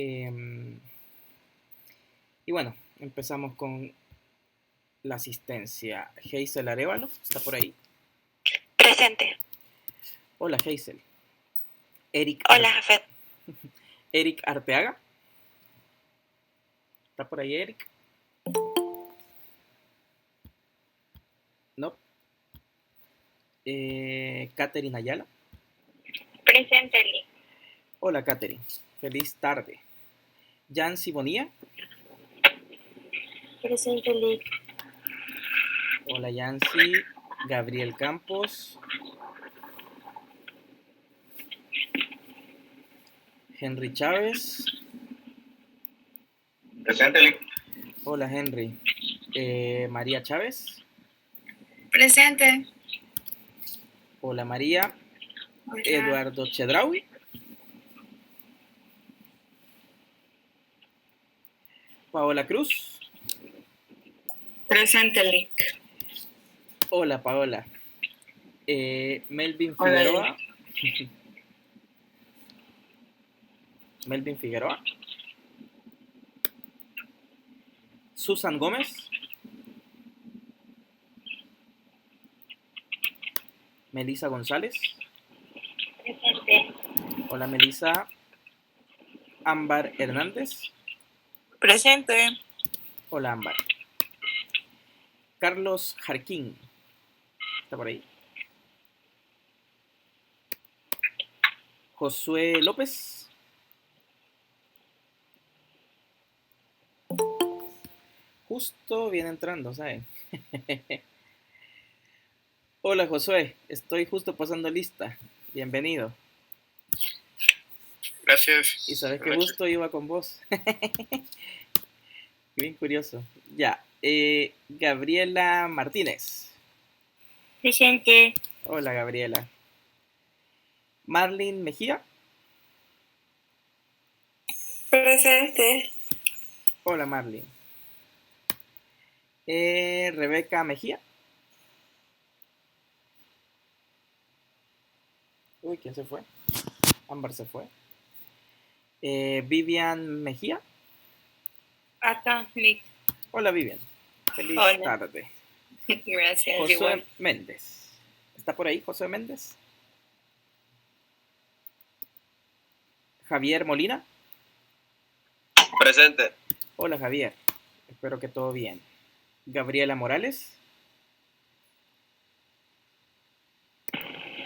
Em, y bueno, empezamos con la asistencia. Hazel Arevalo, ¿está por ahí? Presente. Hola, Hazel. Eric, Hola, Jafet. Eric Arteaga. ¿Está por ahí, Eric? No. Catherine Ayala. Presente, Lee. Hola, Catherine. Feliz tarde. Yancy Bonilla. Presente, Lee. Hola, Yancy. Gabriel Campos. Henry Chávez. Presente, Lee. Hola, Henry. María Chávez. Presente. Hola, María. Hola. Eduardo Chedraui. Paola Cruz. Presente, Lee. Hola, Paola. Melvin Hola, Figueroa. Melvin Figueroa. Susan Gómez. Melisa González. Presente. Hola, Melisa. Ámbar Hernández. Presente. Hola, Ámbar. Carlos Jarquín. ¿Está por ahí? Josué López. Justo viene entrando, ¿saben? Hola, Josué. Estoy justo pasando lista. Bienvenido. Gracias. Y sabes que justo iba con vos. Bien curioso. Ya. Gabriela Martínez. Presente. Hola, Gabriela. Marlene Mejía. Presente. Hola, Marlene. Rebeca Mejía. Uy, ¿quién se fue? Ámbar se fue. Vivian Mejía. Acá, Lee. Hola, Vivian. Feliz Hola. tarde. Gracias. Josué Igual. Méndez. ¿Está por ahí Josué Méndez? Javier Molina. Presente. Hola, Javier. Espero que todo bien. Gabriela Morales.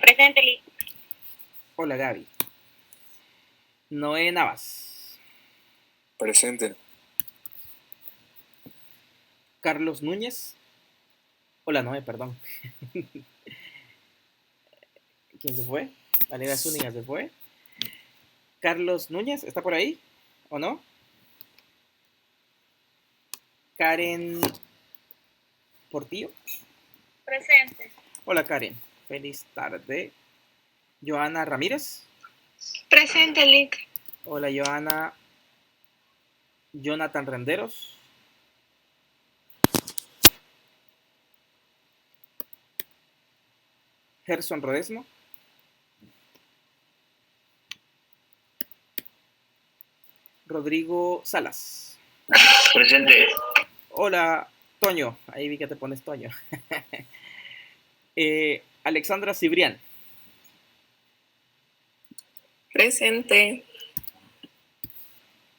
Presente, Lee. Hola, Gaby. Noé Navas. Presente. Carlos Núñez. Hola, Noé, perdón. ¿Quién se fue? Valeria Zúñiga se fue. Carlos Núñez, ¿está por ahí? ¿O no? Karen Portillo. Presente. Hola, Karen. Feliz tarde. Joana Ramírez. Presente, Lee. Hola, Joana. Jonathan Renderos. Gerson Rodesmo. Rodrigo Salas. Presente. Hola, Toño. Ahí vi que te pones Toño. Alexandra Cibrián. Presente.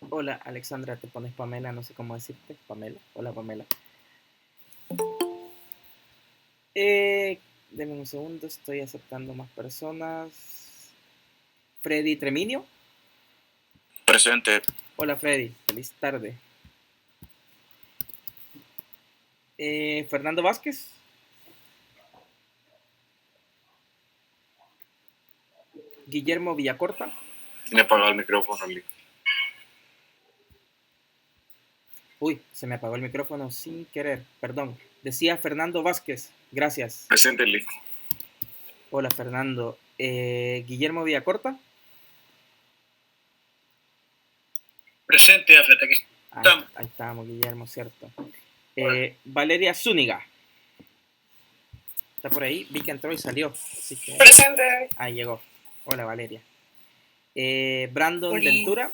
Hola, Alexandra, te pones Pamela, no sé cómo decirte. Pamela. Hola, Pamela. Denme un segundo, estoy aceptando más personas. Freddy Treminio. Presente. Hola, Freddy. Feliz tarde. Fernando Vázquez. Guillermo Villacorta. Me apagó el micrófono, Lee. Uy, se me apagó el micrófono sin querer. Perdón. Decía Fernando Vázquez. Gracias. Presente, Lee. Hola, Fernando. Guillermo Villacorta. Presente, Jafet, aquí estamos. Ahí estamos, Guillermo, cierto. Valeria Zúñiga. ¿Está por ahí? Vi que entró y salió. Así que... Presente. Ahí llegó. Hola, Valeria. Brandon Hola. Ventura.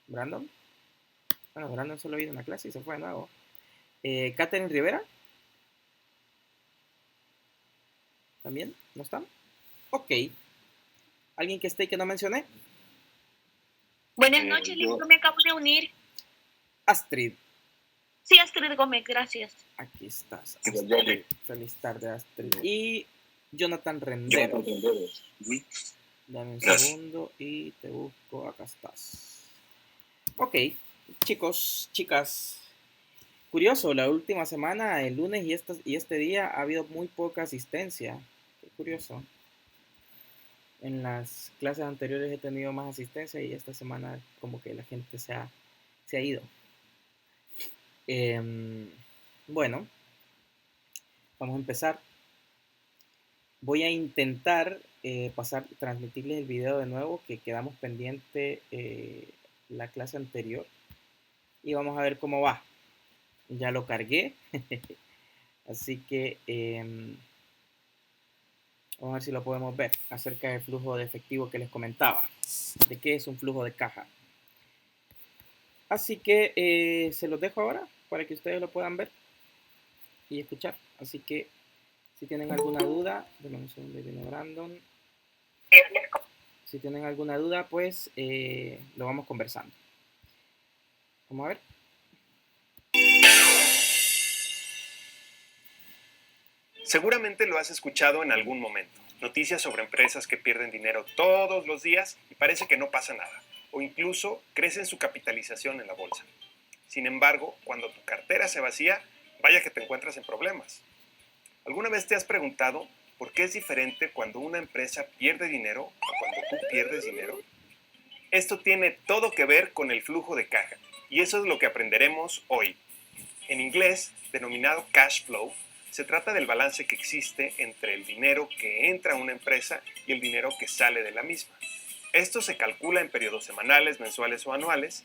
Brandon. Bueno, Brandon solo vino a una clase y se fue de nuevo. Catherine Rivera. ¿También? ¿No están? Ok. ¿Alguien que esté y que no mencioné? Buenas noches, yo me acabo de unir. Astrid. Sí, Astrid Gómez, gracias. Aquí estás, Astrid. Feliz tarde, Astrid. Y Jonathan Rendero. Dame un segundo y te busco. Acá estás. Ok, chicos, chicas. Curioso, la última semana, el lunes y este día, ha habido muy poca asistencia. Qué curioso. En las clases anteriores he tenido más asistencia y esta semana como que la gente se ha ido. Bueno, vamos a empezar. Voy a intentar transmitirles el video de nuevo que quedamos pendiente la clase anterior. Y vamos a ver cómo va. Ya lo cargué. Así que vamos a ver si lo podemos ver acerca del flujo de efectivo que les comentaba. De qué es un flujo de caja. Así que se los dejo ahora para que ustedes lo puedan ver y escuchar. Así que si tienen alguna duda, denme un segundo, viene Brandon. Si tienen alguna duda, pues lo vamos conversando. Vamos a ver. Seguramente lo has escuchado en algún momento. Noticias sobre empresas que pierden dinero todos los días y parece que no pasa nada. O incluso crecen su capitalización en la bolsa. Sin embargo, cuando tu cartera se vacía, vaya que te encuentras en problemas. ¿Alguna vez te has preguntado por qué es diferente cuando una empresa pierde dinero o cuando tú pierdes dinero? Esto tiene todo que ver con el flujo de caja y eso es lo que aprenderemos hoy. En inglés, denominado cash flow, se trata del balance que existe entre el dinero que entra a una empresa y el dinero que sale de la misma. Esto se calcula en periodos semanales, mensuales o anuales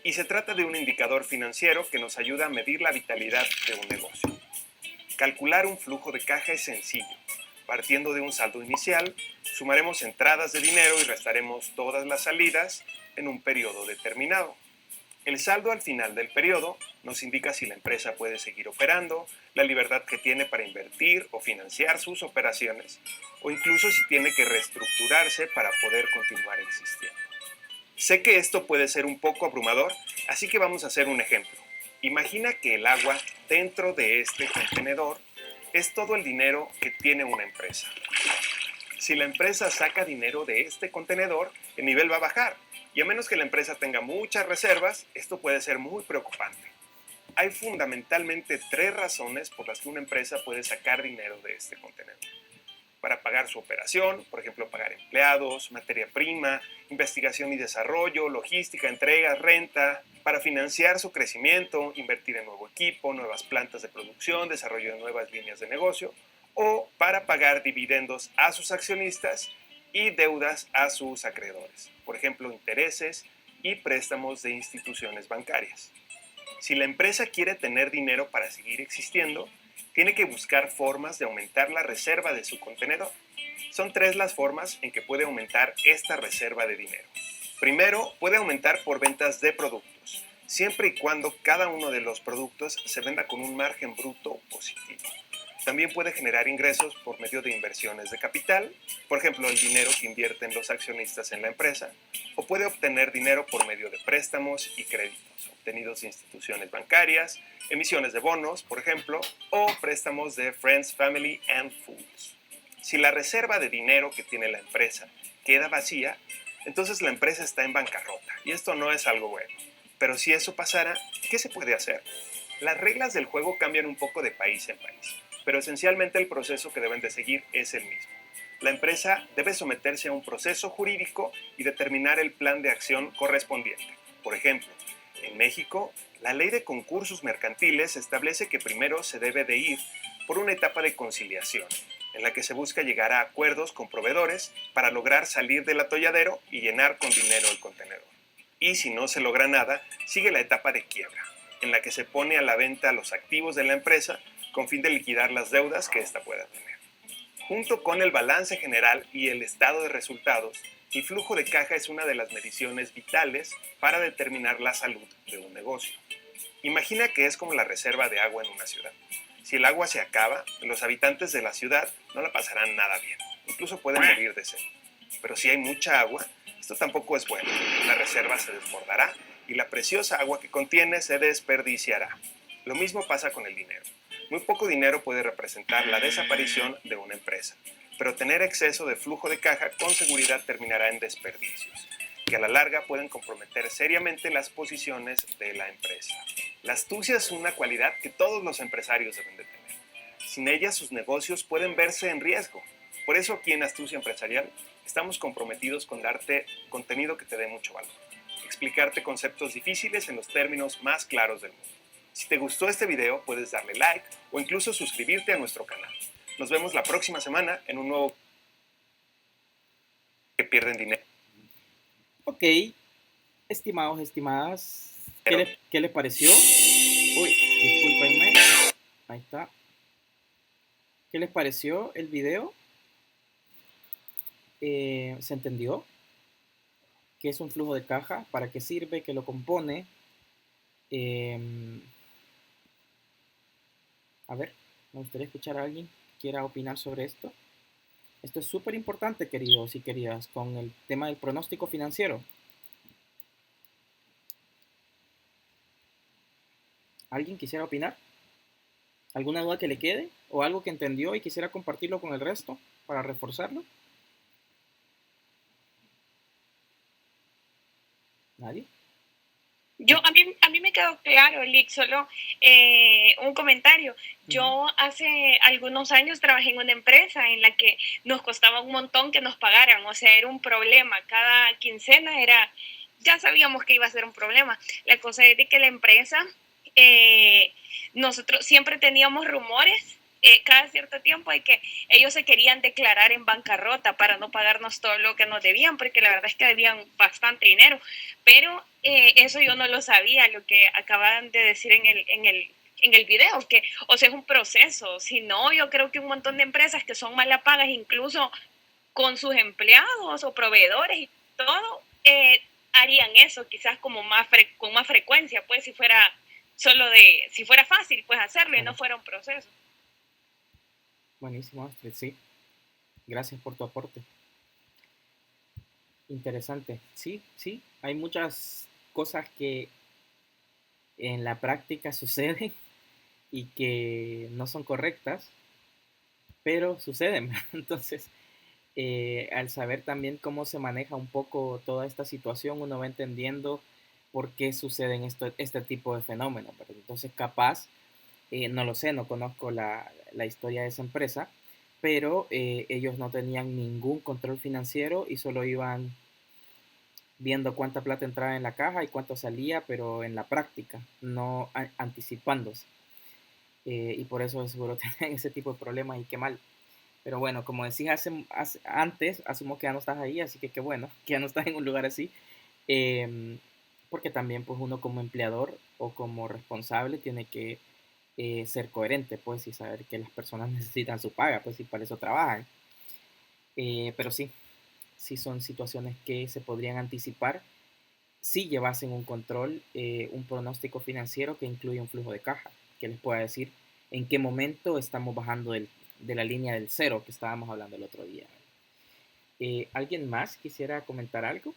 y se trata de un indicador financiero que nos ayuda a medir la vitalidad de un negocio. Calcular un flujo de caja es sencillo. Partiendo de un saldo inicial, sumaremos entradas de dinero y restaremos todas las salidas en un periodo determinado. El saldo al final del periodo nos indica si la empresa puede seguir operando, la libertad que tiene para invertir o financiar sus operaciones, o incluso si tiene que reestructurarse para poder continuar existiendo. Sé que esto puede ser un poco abrumador, así que vamos a hacer un ejemplo. Imagina que el agua dentro de este contenedor es todo el dinero que tiene una empresa. Si la empresa saca dinero de este contenedor, el nivel va a bajar. Y a menos que la empresa tenga muchas reservas, esto puede ser muy preocupante. Hay fundamentalmente 3 razones por las que una empresa puede sacar dinero de este contenedor. Para pagar su operación, por ejemplo, pagar empleados, materia prima, investigación y desarrollo, logística, entregas, renta, para financiar su crecimiento, invertir en nuevo equipo, nuevas plantas de producción, desarrollo de nuevas líneas de negocio, o para pagar dividendos a sus accionistas y deudas a sus acreedores, por ejemplo, intereses y préstamos de instituciones bancarias. Si la empresa quiere tener dinero para seguir existiendo, tiene que buscar formas de aumentar la reserva de su contenedor. Son 3 las formas en que puede aumentar esta reserva de dinero. Primero, puede aumentar por ventas de productos, siempre y cuando cada uno de los productos se venda con un margen bruto positivo. También puede generar ingresos por medio de inversiones de capital, por ejemplo, el dinero que invierten los accionistas en la empresa, o puede obtener dinero por medio de préstamos y créditos obtenidos de instituciones bancarias, emisiones de bonos, por ejemplo, o préstamos de Friends, Family and Foods. Si la reserva de dinero que tiene la empresa queda vacía, entonces la empresa está en bancarrota y esto no es algo bueno. Pero si eso pasara, ¿qué se puede hacer? Las reglas del juego cambian un poco de país en país, pero esencialmente el proceso que deben de seguir es el mismo. La empresa debe someterse a un proceso jurídico y determinar el plan de acción correspondiente. Por ejemplo, en México, la ley de concursos mercantiles establece que primero se debe de ir por una etapa de conciliación, en la que se busca llegar a acuerdos con proveedores para lograr salir del atolladero y llenar con dinero el contenedor. Y si no se logra nada, sigue la etapa de quiebra, en la que se pone a la venta los activos de la empresa con fin de liquidar las deudas que ésta pueda tener. Junto con el balance general y el estado de resultados, El flujo de caja es una de las mediciones vitales para determinar la salud de un negocio. Imagina que es como la reserva de agua en una ciudad. Si el agua se acaba, los habitantes de la ciudad no la pasarán nada bien. Incluso pueden morir de sed. Pero si hay mucha agua, esto tampoco es bueno. La reserva se desbordará y la preciosa agua que contiene se desperdiciará. Lo mismo pasa con el dinero. Muy poco dinero puede representar la desaparición de una empresa, pero tener exceso de flujo de caja con seguridad terminará en desperdicios, que a la larga pueden comprometer seriamente las posiciones de la empresa. La astucia es una cualidad que todos los empresarios deben de tener. Sin ella, sus negocios pueden verse en riesgo. Por eso aquí en Astucia Empresarial estamos comprometidos con darte contenido que te dé mucho valor, explicarte conceptos difíciles en los términos más claros del mundo. Si te gustó este video, puedes darle like o incluso suscribirte a nuestro canal. Nos vemos la próxima semana en un nuevo que pierden dinero. Ok, estimados, estimadas, ¿qué les pareció? Uy, discúlpenme. Ahí está. ¿Qué les pareció el video? ¿Se entendió? ¿Qué es un flujo de caja? ¿Para qué sirve? ¿Qué lo compone? A ver, me gustaría escuchar a alguien que quiera opinar sobre esto. Esto es súper importante, queridos y queridas, con el tema del pronóstico financiero. ¿Alguien quisiera opinar? ¿Alguna duda que le quede? ¿O algo que entendió y quisiera compartirlo con el resto para reforzarlo? ¿Nadie? A mí me quedó claro, Lick, solo un comentario. Yo hace algunos años trabajé en una empresa en la que nos costaba un montón que nos pagaran, o sea, era un problema. Cada quincena ya sabíamos que iba a ser un problema. La cosa es de que la empresa, nosotros siempre teníamos rumores cada cierto tiempo de que ellos se querían declarar en bancarrota para no pagarnos todo lo que nos debían, porque la verdad es que debían bastante dinero, pero eso yo no lo sabía, lo que acaban de decir en el video, que, o sea, es un proceso. Si no, yo creo que un montón de empresas que son mal pagas, incluso con sus empleados o proveedores y todo, harían eso quizás como con más frecuencia, pues si fuera si fuera fácil, pues hacerlo y no fuera un proceso. Buenísimo, Astrid, sí. Gracias por tu aporte. Interesante. Sí, sí, hay muchas cosas que en la práctica suceden y que no son correctas, pero suceden. Entonces, al saber también cómo se maneja un poco toda esta situación, uno va entendiendo por qué suceden este tipo de fenómenos. ¿Verdad? Entonces, capaz, no lo sé, no conozco la historia de esa empresa, pero ellos no tenían ningún control financiero y solo iban viendo cuánta plata entraba en la caja y cuánto salía, pero en la práctica, no anticipándose. Y por eso seguro tenían ese tipo de problemas y qué mal. Pero bueno, como decías antes, asumo que ya no estás ahí, así que qué bueno que ya no estás en un lugar así. Porque también pues uno como empleador o como responsable tiene que ser coherente, pues, y saber que las personas necesitan su paga, pues, y para eso trabajan. Pero sí, sí son situaciones que se podrían anticipar si llevasen un control, un pronóstico financiero que incluye un flujo de caja, que les pueda decir en qué momento estamos bajando de la línea del cero que estábamos hablando el otro día. ¿Alguien más quisiera comentar algo?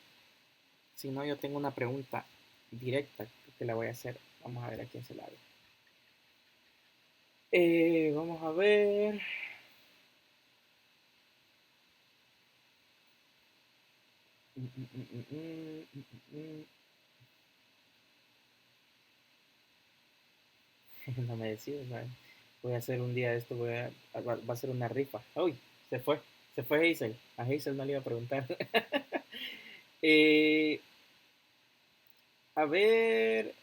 Si no, yo tengo una pregunta directa que la voy a hacer. Vamos a ver a quién se la hago. Vamos a ver. No me decido, ¿sabes? Voy a hacer un día de esto, va a ser una rifa. Uy, se fue Hazel. A Hazel no le iba a preguntar. A ver,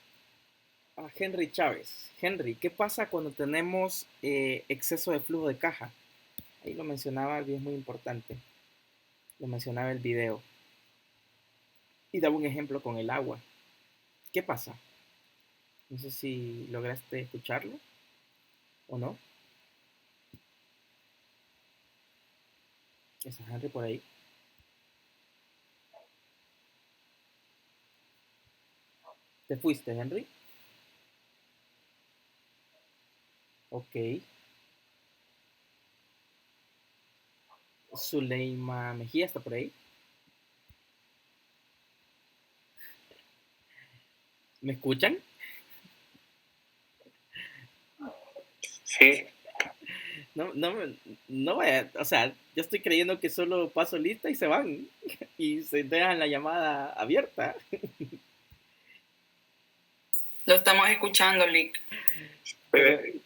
a Henry Chávez. Henry, ¿qué pasa cuando tenemos exceso de flujo de caja? Ahí lo mencionaba, algo es muy importante. Lo mencionaba el video. Y daba un ejemplo con el agua. ¿Qué pasa? No sé si lograste escucharlo o no. ¿Está Henry por ahí? ¿Te fuiste, Henry? Ok. Zuleima Mejía está por ahí. ¿Me escuchan? Sí. No vaya, o sea, yo estoy creyendo que solo paso lista y se van y se dejan la llamada abierta. Lo estamos escuchando, Lick.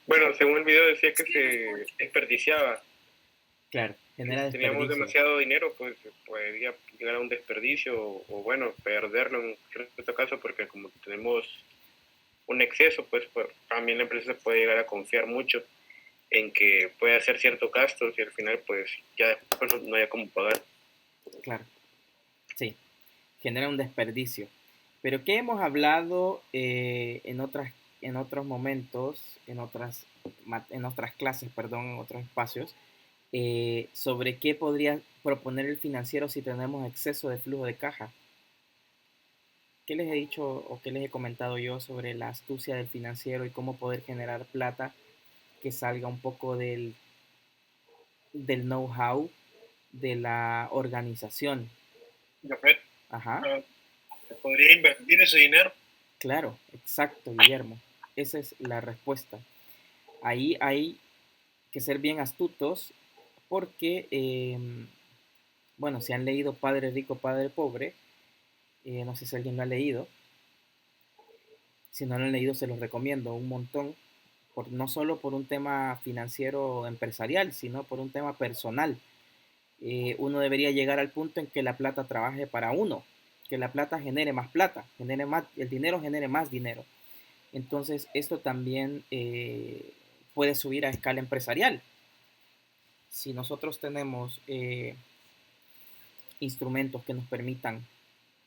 Bueno, según el video decía que se desperdiciaba. Claro, genera Si teníamos desperdicio. demasiado dinero, pues podría llegar a un desperdicio o bueno, perderlo en cierto caso, porque como tenemos un exceso, pues también la empresa puede llegar a confiar mucho en que puede hacer ciertos gastos y al final pues ya después no haya cómo pagar. Claro, sí, genera un desperdicio. Pero ¿qué hemos hablado en otros momentos, en otras clases, perdón, en otros espacios, sobre qué podría proponer el financiero si tenemos exceso de flujo de caja? ¿Qué les he dicho o qué les he comentado yo sobre la astucia del financiero y cómo poder generar plata que salga un poco del know-how de la organización? Jafet, Ajá, ¿se podría invertir ese dinero? claro, exacto, Guillermo. Esa es la respuesta. Ahí hay que ser bien astutos porque, bueno, si han leído Padre Rico, Padre Pobre, no sé si alguien lo ha leído. Si no lo han leído, se los recomiendo un montón. No solo por un tema financiero empresarial, sino por un tema personal. Uno debería llegar al punto en que la plata trabaje para uno, que la plata genere más plata, el dinero genere más dinero. Entonces, esto también puede subir a escala empresarial. Si nosotros tenemos instrumentos que nos permitan,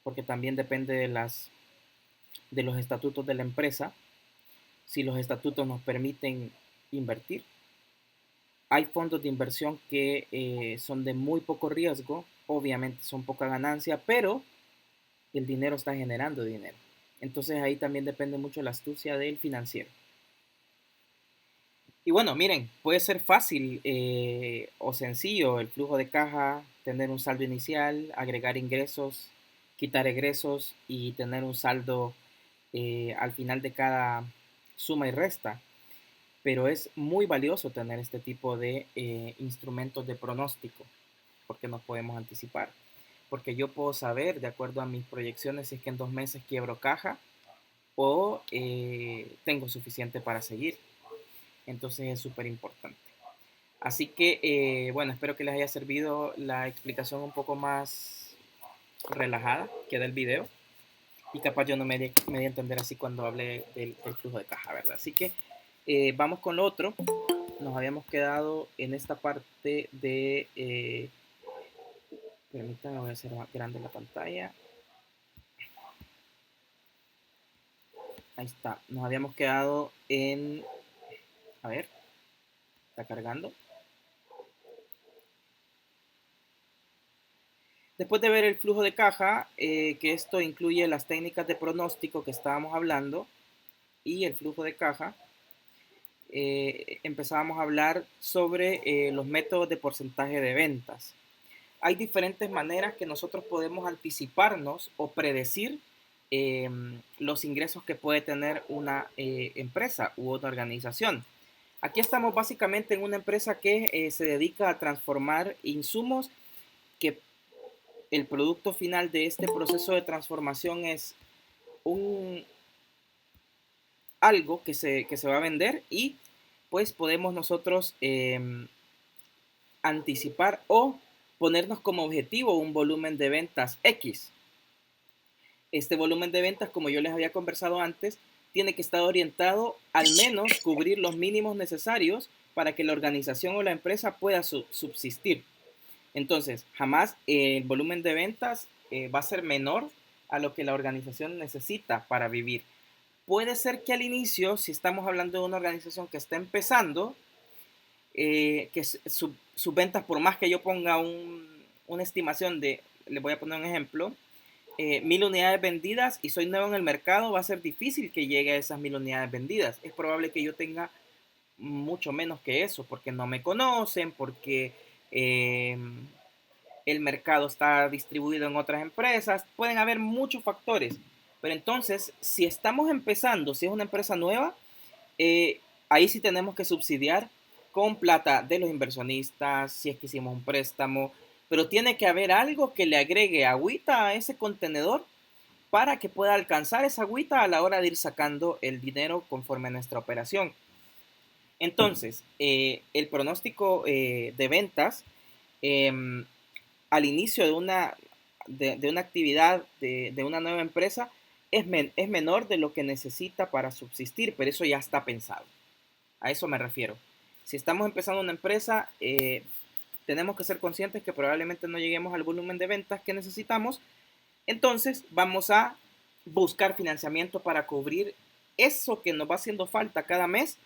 porque también depende de los estatutos de la empresa, si los estatutos nos permiten invertir. Hay fondos de inversión que son de muy poco riesgo, obviamente son poca ganancia, pero el dinero está generando dinero. Entonces ahí también depende mucho la astucia del financiero. Y bueno, miren, puede ser fácil o sencillo el flujo de caja, tener un saldo inicial, agregar ingresos, quitar egresos y tener un saldo al final de cada suma y resta. Pero es muy valioso tener este tipo de instrumentos de pronóstico porque nos podemos anticipar. Porque yo puedo saber, de acuerdo a mis proyecciones, si es que en 2 meses quiebro caja o tengo suficiente para seguir. Entonces es súper importante. Así que, bueno, espero que les haya servido la explicación un poco más relajada que del video. Y capaz yo no me di a entender así cuando hablé del flujo de caja, ¿verdad? Así que vamos con lo otro. Nos habíamos quedado en esta parte de... permítanme, voy a hacer más grande la pantalla. Ahí está. Nos habíamos quedado en... A ver. Está cargando. Después de ver el flujo de caja, que esto incluye las técnicas de pronóstico que estábamos hablando y el flujo de caja, empezábamos a hablar sobre los métodos de porcentaje de ventas. Hay diferentes maneras que nosotros podemos anticiparnos o predecir los ingresos que puede tener una empresa u otra organización. Aquí estamos básicamente en una empresa que se dedica a transformar insumos que el producto final de este proceso de transformación es algo que se va a vender y pues podemos nosotros anticipar o ponernos como objetivo un volumen de ventas X. Este volumen de ventas, como yo les había conversado antes, tiene que estar orientado al menos cubrir los mínimos necesarios para que la organización o la empresa pueda subsistir. Entonces, jamás el volumen de ventas va a ser menor a lo que la organización necesita para vivir. Puede ser que al inicio, si estamos hablando de una organización que está empezando, que sus ventas, por más que yo ponga una estimación de, les voy a poner un ejemplo, 1000 unidades vendidas y soy nuevo en el mercado, va a ser difícil que llegue a esas 1000 unidades vendidas. Es probable que yo tenga mucho menos que eso, porque no me conocen, porque el mercado está distribuido en otras empresas. Pueden haber muchos factores. Pero entonces, si estamos empezando, si es una empresa nueva, ahí sí tenemos que subsidiar con plata de los inversionistas, si es que hicimos un préstamo, pero tiene que haber algo que le agregue agüita a ese contenedor para que pueda alcanzar esa agüita a la hora de ir sacando el dinero conforme a nuestra operación. Entonces, el pronóstico de ventas al inicio de una actividad de una nueva empresa es menor de lo que necesita para subsistir, pero eso ya está pensado. A eso me refiero. Si estamos empezando una empresa, tenemos que ser conscientes que probablemente no lleguemos al volumen de ventas que necesitamos. Entonces vamos a buscar financiamiento para cubrir eso que nos va haciendo falta cada mes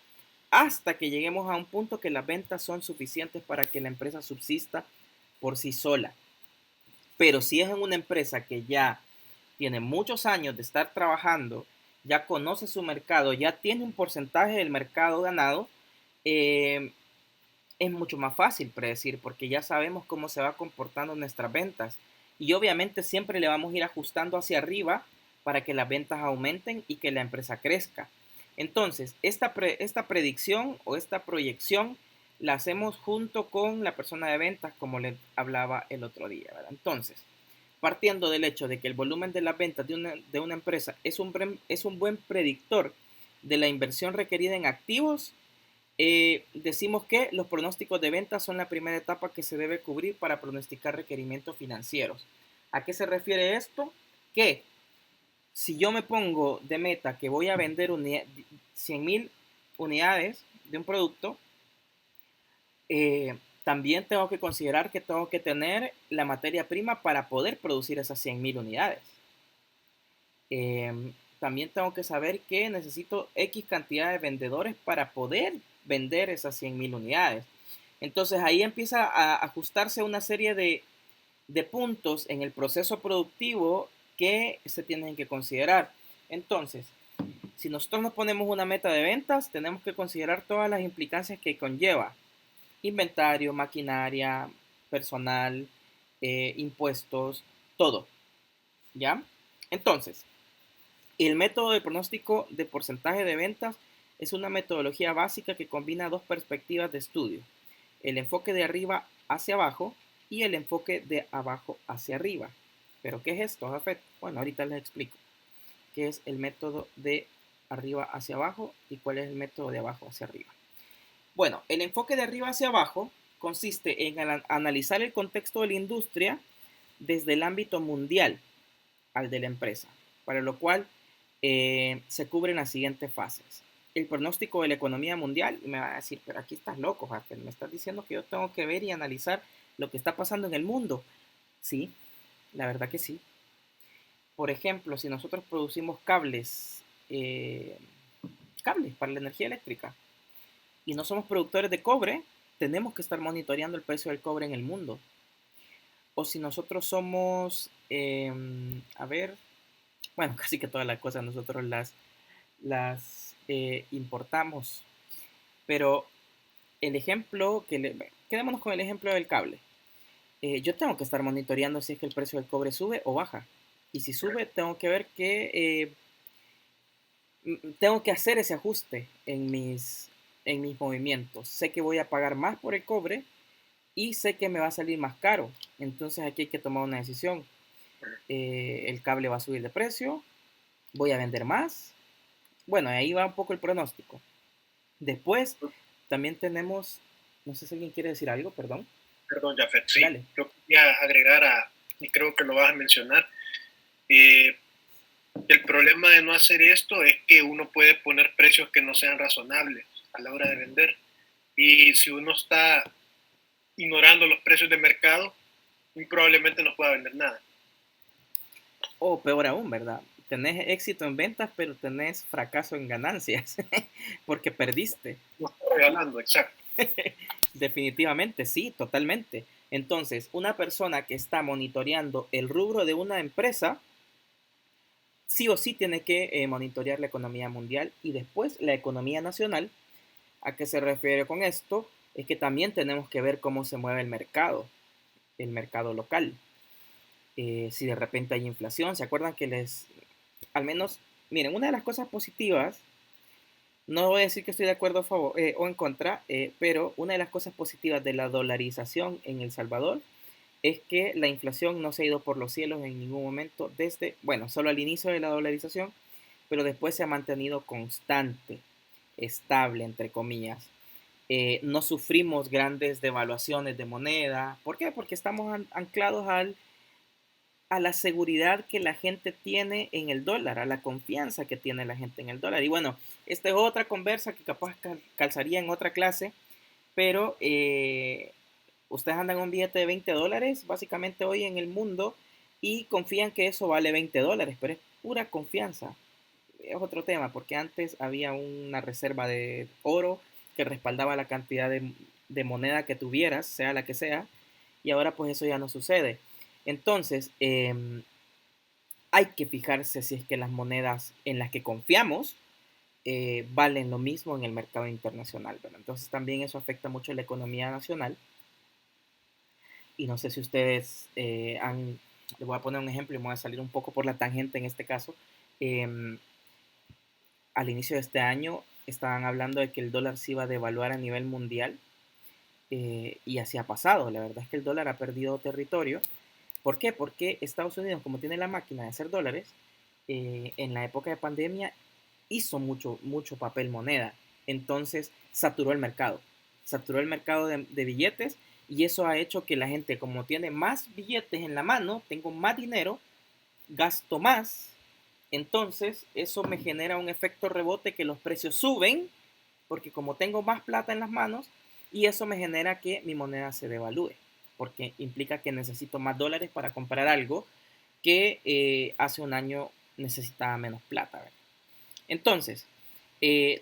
hasta que lleguemos a un punto que las ventas son suficientes para que la empresa subsista por sí sola. Pero si es en una empresa que ya tiene muchos años de estar trabajando, ya conoce su mercado, ya tiene un porcentaje del mercado ganado, es mucho más fácil predecir porque ya sabemos cómo se va comportando nuestras ventas y obviamente siempre le vamos a ir ajustando hacia arriba para que las ventas aumenten y que la empresa crezca. Entonces, esta predicción o esta proyección la hacemos junto con la persona de ventas, como les hablaba el otro día, ¿verdad? Entonces, partiendo del hecho de que el volumen de las ventas de una empresa es un buen predictor de la inversión requerida en activos, decimos que los pronósticos de ventas son la primera etapa que se debe cubrir para pronosticar requerimientos financieros. ¿A qué se refiere esto? Que si yo me pongo de meta que voy a vender 100,000 unidades de un producto, también tengo que considerar que tengo que tener la materia prima para poder producir esas 100,000 unidades. También tengo que saber que necesito X cantidad de vendedores para poder vender esas 100,000 unidades. Entonces ahí empieza a ajustarse una serie de puntos en el proceso productivo que se tienen que considerar. Entonces, si nosotros nos ponemos una meta de ventas, tenemos que considerar todas las implicancias que conlleva: inventario, maquinaria, personal, impuestos, todo. ¿Ya? Entonces, el método de pronóstico de porcentaje de ventas es una metodología básica que combina dos perspectivas de estudio: el enfoque de arriba hacia abajo y el enfoque de abajo hacia arriba. ¿Pero qué es esto, Jafet? Bueno, ahorita les explico qué es el método de arriba hacia abajo y cuál es el método de abajo hacia arriba. Bueno, el enfoque de arriba hacia abajo consiste en analizar el contexto de la industria desde el ámbito mundial al de la empresa, para lo cual se cubren las siguientes fases. El pronóstico de la economía mundial, y me va a decir, pero aquí estás loco, Jafet, me estás diciendo que yo tengo que ver y analizar lo que está pasando en el mundo. Sí, la verdad que sí. Por ejemplo, si nosotros producimos cables para la energía eléctrica y no somos productores de cobre, tenemos que estar monitoreando el precio del cobre en el mundo. O si nosotros somos, casi que todas las cosas nosotros las importamos. Pero el ejemplo, quedémonos con el ejemplo del cable. Yo tengo que estar monitoreando si es que el precio del cobre sube o baja. Y si sube, tengo que ver que tengo que hacer ese ajuste en mis movimientos. Sé que voy a pagar más por el cobre y sé que me va a salir más caro. Entonces aquí hay que tomar una decisión. El cable va a subir de precio, voy a vender más. Bueno, ahí va un poco el pronóstico. Después también tenemos, no sé si alguien quiere decir algo, perdón. Perdón, Jafet, sí. Dale. Yo quería agregar y creo que lo vas a mencionar, el problema de no hacer esto es que uno puede poner precios que no sean razonables a la hora de vender. Y si uno está ignorando los precios de mercado, probablemente no pueda vender nada. O peor aún, ¿verdad? Tenés éxito en ventas, pero tenés fracaso en ganancias, porque perdiste. No estoy regalando, exacto. Definitivamente, sí, totalmente. Entonces, una persona que está monitoreando el rubro de una empresa sí o sí tiene que monitorear la economía mundial y después la economía nacional. ¿A qué se refiere con esto? Es que también tenemos que ver cómo se mueve el mercado local. Si de repente hay inflación, ¿se acuerdan que al menos, miren, una de las cosas positivas, no voy a decir que estoy de acuerdo a favor, o en contra, pero una de las cosas positivas de la dolarización en El Salvador es que la inflación no se ha ido por los cielos en ningún momento desde, bueno, solo al inicio de la dolarización, pero después se ha mantenido constante, estable, entre comillas. No sufrimos grandes devaluaciones de moneda. ¿Por qué? Porque estamos anclados a la seguridad que la gente tiene en el dólar, a la confianza que tiene la gente en el dólar. Y bueno, esta es otra conversa que capaz calzaría en otra clase, pero ustedes andan un billete de $20 básicamente hoy en el mundo y confían que eso vale $20, pero es pura confianza. Es otro tema, porque antes había una reserva de oro que respaldaba la cantidad de moneda que tuvieras, sea la que sea, y ahora pues eso ya no sucede. Entonces, hay que fijarse si es que las monedas en las que confiamos valen lo mismo en el mercado internacional, ¿verdad? Entonces también eso afecta mucho la economía nacional. Y no sé si ustedes les voy a poner un ejemplo y me voy a salir un poco por la tangente en este caso. Al inicio de este año estaban hablando de que el dólar se iba a devaluar a nivel mundial y así ha pasado. La verdad es que el dólar ha perdido territorio. ¿Por qué? Porque Estados Unidos, como tiene la máquina de hacer dólares, en la época de pandemia hizo mucho papel moneda. Entonces saturó el mercado. Saturó el mercado de billetes y eso ha hecho que la gente, como tiene más billetes en la mano, tengo más dinero, gasto más. Entonces eso me genera un efecto rebote que los precios suben porque como tengo más plata en las manos y eso me genera que mi moneda se devalúe porque implica que necesito más dólares para comprar algo que hace un año necesitaba menos plata, ¿verdad? Entonces,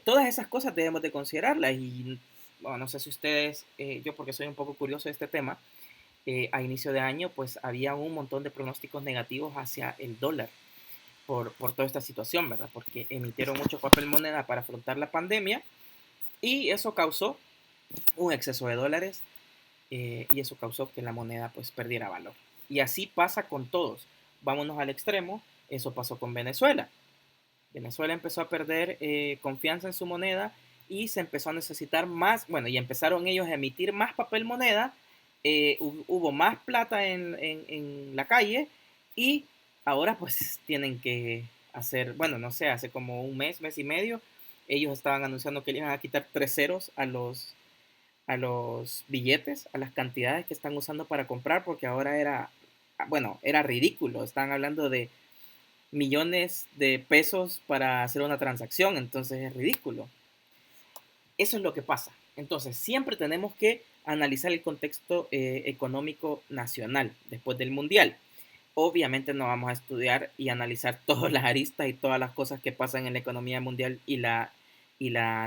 todas esas cosas debemos de considerarlas y bueno, no sé si ustedes, yo porque soy un poco curioso de este tema, a inicio de año pues había un montón de pronósticos negativos hacia el dólar por toda esta situación, ¿verdad? Porque emitieron mucho papel moneda para afrontar la pandemia y eso causó un exceso de dólares y eso causó que la moneda pues perdiera valor. Y así pasa con todos. Vámonos al extremo, eso pasó con Venezuela. Venezuela empezó a perder confianza en su moneda y se empezó a necesitar más, bueno, y empezaron ellos a emitir más papel moneda, hubo más plata en la calle y ahora pues tienen que hacer, bueno, no sé, hace como un mes y medio, ellos estaban anunciando que le iban a quitar 3 ceros a los billetes, a las cantidades que están usando para comprar, porque ahora era ridículo, estaban hablando de millones de pesos para hacer una transacción, entonces es ridículo. Eso es lo que pasa. Entonces, siempre tenemos que analizar el contexto económico nacional después del mundial. Obviamente no vamos a estudiar y analizar todas las aristas y todas las cosas que pasan en la economía mundial y la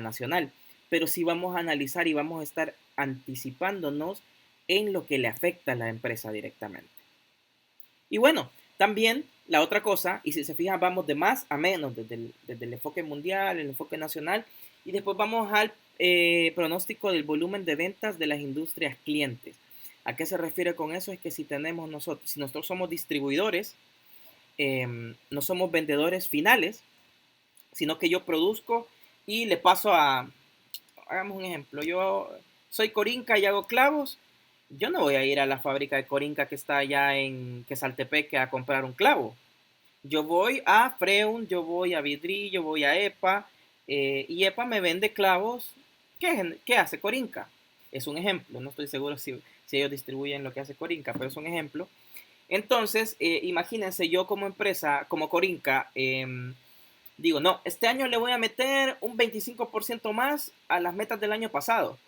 nacional, pero sí vamos a analizar y vamos a estar anticipándonos en lo que le afecta a la empresa directamente. Y bueno, también la otra cosa, y si se fijan, vamos de más a menos desde el enfoque mundial, el enfoque nacional, y después vamos al pronóstico del volumen de ventas de las industrias clientes. ¿A qué se refiere con eso? Es que si nosotros somos distribuidores, no somos vendedores finales, sino que yo produzco y le paso hagamos un ejemplo, yo soy Corinca y hago clavos, yo no voy a ir a la fábrica de Corinca que está allá en Quesaltepeque a comprar un clavo. Yo voy a Freun, yo voy a Vidri, yo voy a EPA, y EPA me vende clavos. ¿Qué hace Corinca? Es un ejemplo, no estoy seguro si ellos distribuyen lo que hace Corinca, pero es un ejemplo. Entonces, imagínense yo como empresa, como Corinca, digo, no, este año le voy a meter un 25% más a las metas del año pasado.